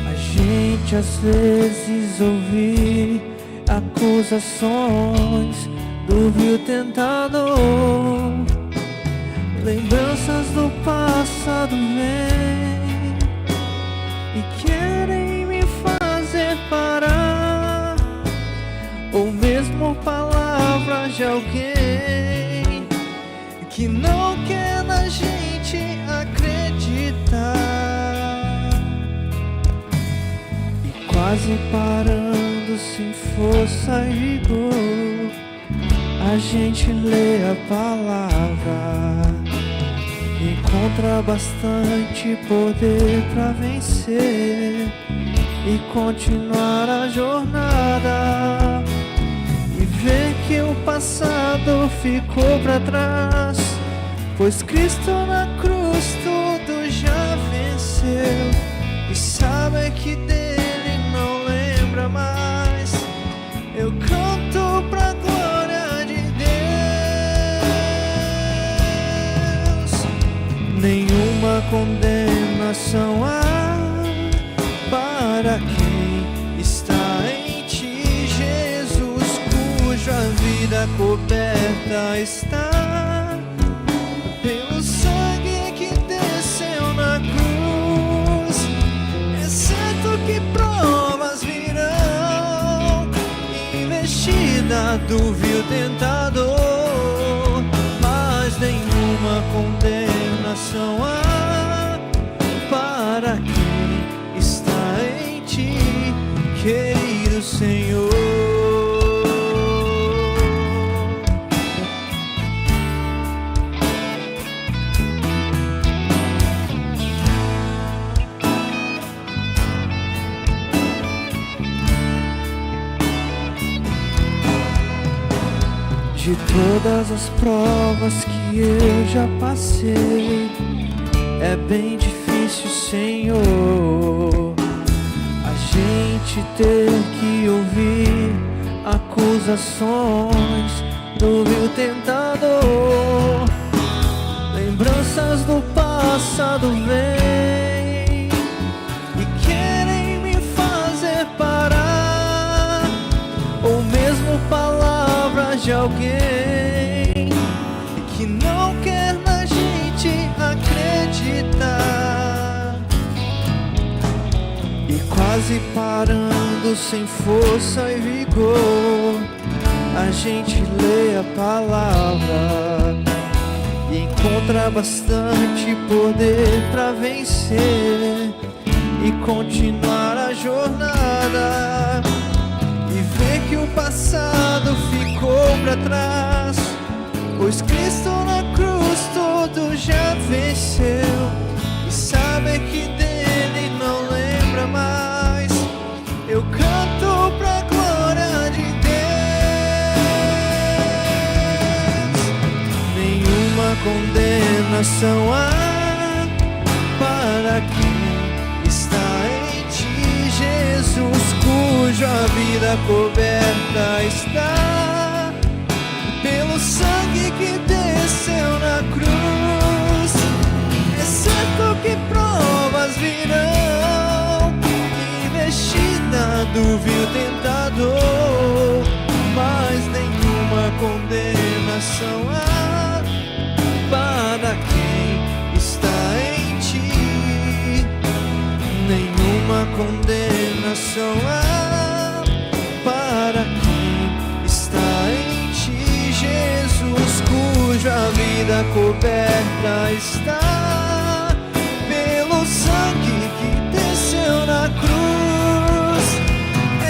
a gente às vezes ouvir acusações do vil tentador. Lembranças do passado vêm e querem me fazer parar, ou mesmo palavras de alguém que não quer na gente acreditar. E quase parando sem força e dor, a gente lê a palavra, encontra bastante poder pra vencer e continuar a jornada, e ver que o passado ficou pra trás, pois Cristo na cruz tudo já venceu, e sabe que dele não lembra mais. Eu canto pra glória de Deus. Nenhuma condenação há para quem está em ti, Jesus, cuja vida coberta está pelo sangue que desceu na cruz. Exceto que provas virão, investida do vil tentador, mas nenhuma condenação há para quem está em ti, querido Senhor. De todas as provas que eu já passei, é bem difícil, Senhor, a gente ter que ouvir acusações do vil tentador. Lembranças do passado vêm e querem me fazer parar, ou mesmo palavras de alguém que não quer na gente acreditar, e quase parando sem força e vigor, a gente lê a palavra e encontra bastante poder pra vencer e continuar a jornada, e ver que o passado ficou pra trás, pois Cristo na cruz tudo já venceu, e sabe que dele não lembra mais. Eu canto pra glória de Deus. Nenhuma condenação há para quem está em ti, Jesus, cuja vida coberta está pelo sangue que desceu na cruz. Exceto que provas virão, investida do vil tentador, mas nenhuma condenação há para quem está em ti. Nenhuma condenação há para quem está em ti, Jesus, cuja vida coberta está pelo sangue que desceu na cruz.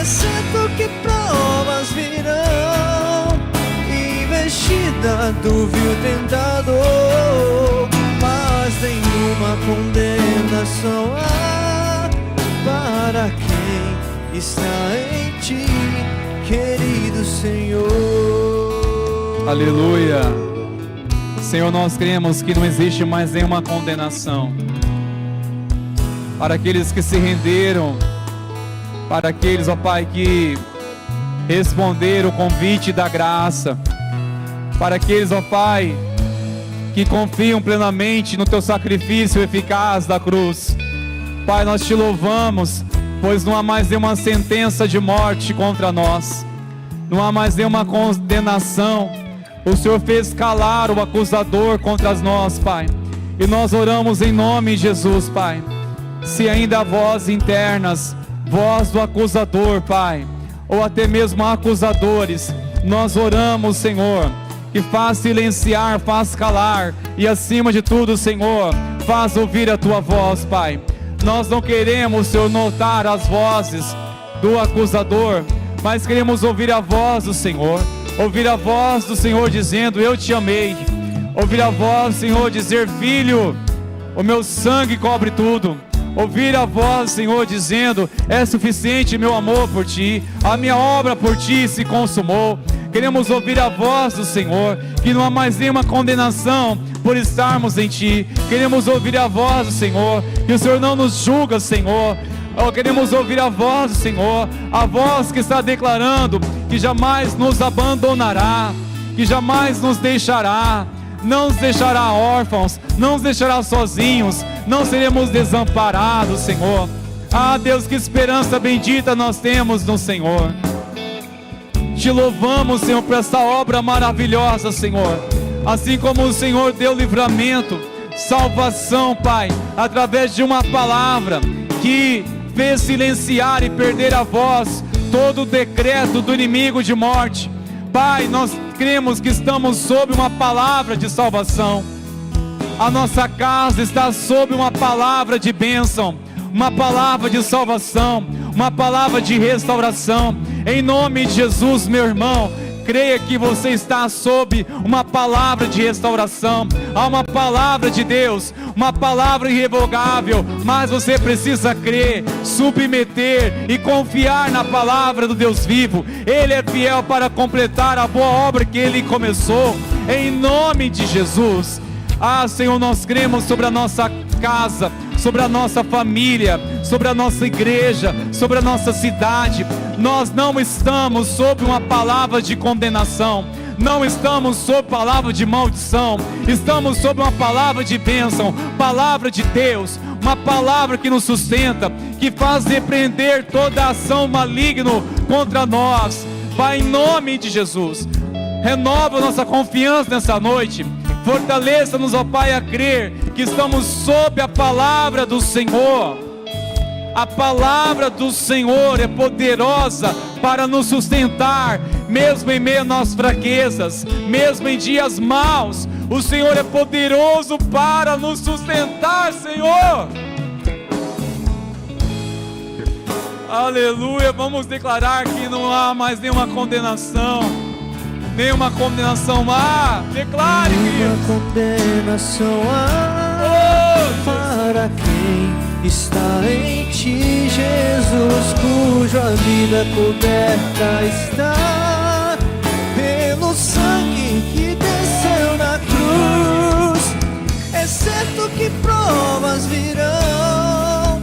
Exceto que provas virão, investida do vil tentador, mas nenhuma condenação há para quem está em ti, querido Senhor. Aleluia. Senhor, nós cremos que não existe mais nenhuma condenação para aqueles que se renderam, para aqueles, ó Pai, que responderam o convite da graça, para aqueles, ó Pai, que confiam plenamente no Teu sacrifício eficaz da cruz. Pai, nós Te louvamos, pois não há mais nenhuma sentença de morte contra nós, não há mais nenhuma condenação. O Senhor fez calar o acusador contra nós, Pai, e nós oramos em nome de Jesus, Pai. Se ainda há vozes internas, voz do acusador, Pai, ou até mesmo acusadores, nós oramos, Senhor, que faz silenciar, faz calar, e acima de tudo, Senhor, faz ouvir a Tua voz, Pai. Nós não queremos, Senhor, notar as vozes do acusador, mas queremos ouvir a voz do Senhor. Ouvir a voz do Senhor dizendo: eu te amei. Ouvir a voz do Senhor dizer: filho, o meu sangue cobre tudo. Ouvir a voz do Senhor dizendo: é suficiente meu amor por ti, a minha obra por ti se consumou. Queremos ouvir a voz do Senhor, que não há mais nenhuma condenação por estarmos em ti. Queremos ouvir a voz do Senhor, que o Senhor não nos julga, Senhor. Queremos ouvir a voz do Senhor, a voz que está declarando que jamais nos abandonará, que jamais nos deixará, não nos deixará órfãos, não nos deixará sozinhos, não seremos desamparados, Senhor. Ah, Deus, que esperança bendita nós temos no Senhor. Te louvamos, Senhor, por essa obra maravilhosa, Senhor. Assim como o Senhor deu livramento, salvação, Pai, através de uma palavra que fez silenciar e perder a voz todo o decreto do inimigo de morte. Pai, nós cremos que estamos sob uma palavra de salvação. A nossa casa está sob uma palavra de bênção, uma palavra de salvação, uma palavra de restauração. Em nome de Jesus, meu irmão, creia que você está sob uma palavra de restauração. Há uma palavra de Deus, uma palavra irrevogável, mas você precisa crer, submeter e confiar na palavra do Deus vivo. Ele é fiel para completar a boa obra que Ele começou, em nome de Jesus. Ah, Senhor, nós cremos sobre a nossa casa, sobre a nossa família, sobre a nossa igreja, sobre a nossa cidade. Nós não estamos sob uma palavra de condenação, não estamos sob palavra de maldição, estamos sob uma palavra de bênção, palavra de Deus, uma palavra que nos sustenta, que faz repreender toda ação maligna contra nós. Pai, em nome de Jesus, renova nossa confiança nessa noite. Fortaleça-nos, ó Pai, a crer que estamos sob a palavra do Senhor. A palavra do Senhor é poderosa para nos sustentar, mesmo em meio às nossas fraquezas, mesmo em dias maus. O Senhor é poderoso para nos sustentar, Senhor. Aleluia, vamos declarar que não há mais nenhuma condenação. Nenhuma condenação há, declare, nenhuma condenação há para quem está em ti, Jesus, cuja vida coberta está pelo sangue que desceu na cruz. É certo que provas virão,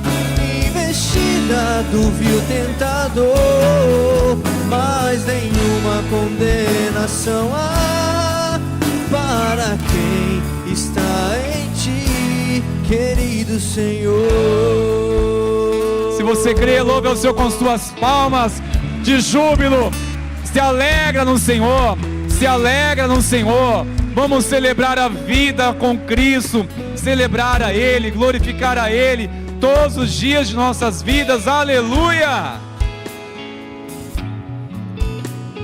investida do vil tentador, mas nenhuma condenação há para quem está em ti, querido Senhor. Se você crê, louve ao Senhor com suas palmas de júbilo. Se alegra no Senhor, se alegra no Senhor. Vamos celebrar a vida com Cristo, celebrar a Ele, glorificar a Ele todos os dias de nossas vidas. Aleluia!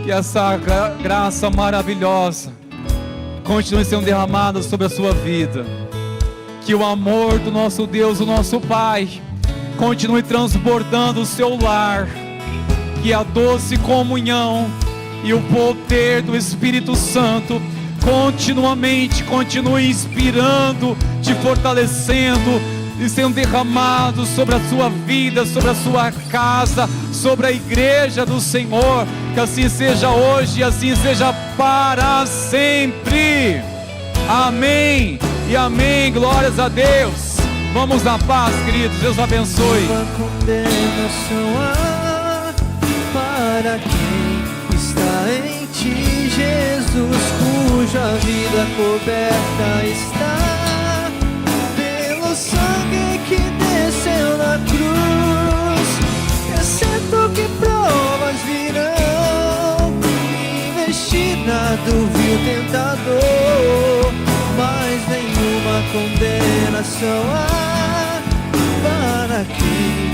Que essa graça maravilhosa continue sendo derramada sobre a sua vida. Que o amor do nosso Deus, o nosso Pai, continue transbordando o seu lar. Que a doce comunhão e o poder do Espírito Santo continuamente continue inspirando, te fortalecendo e sendo derramado sobre a sua vida, sobre a sua casa, sobre a igreja do Senhor. Que assim seja hoje e assim seja para sempre. Amém e amém. Glórias a Deus. Vamos na paz, queridos. Deus abençoe. Nenhuma condenação há para quem está em ti, Jesus, cuja vida coberta está pelo sangue que desceu na cruz. É certo que provas virão, investida do vil tentador, mas nenhuma condenação há para quem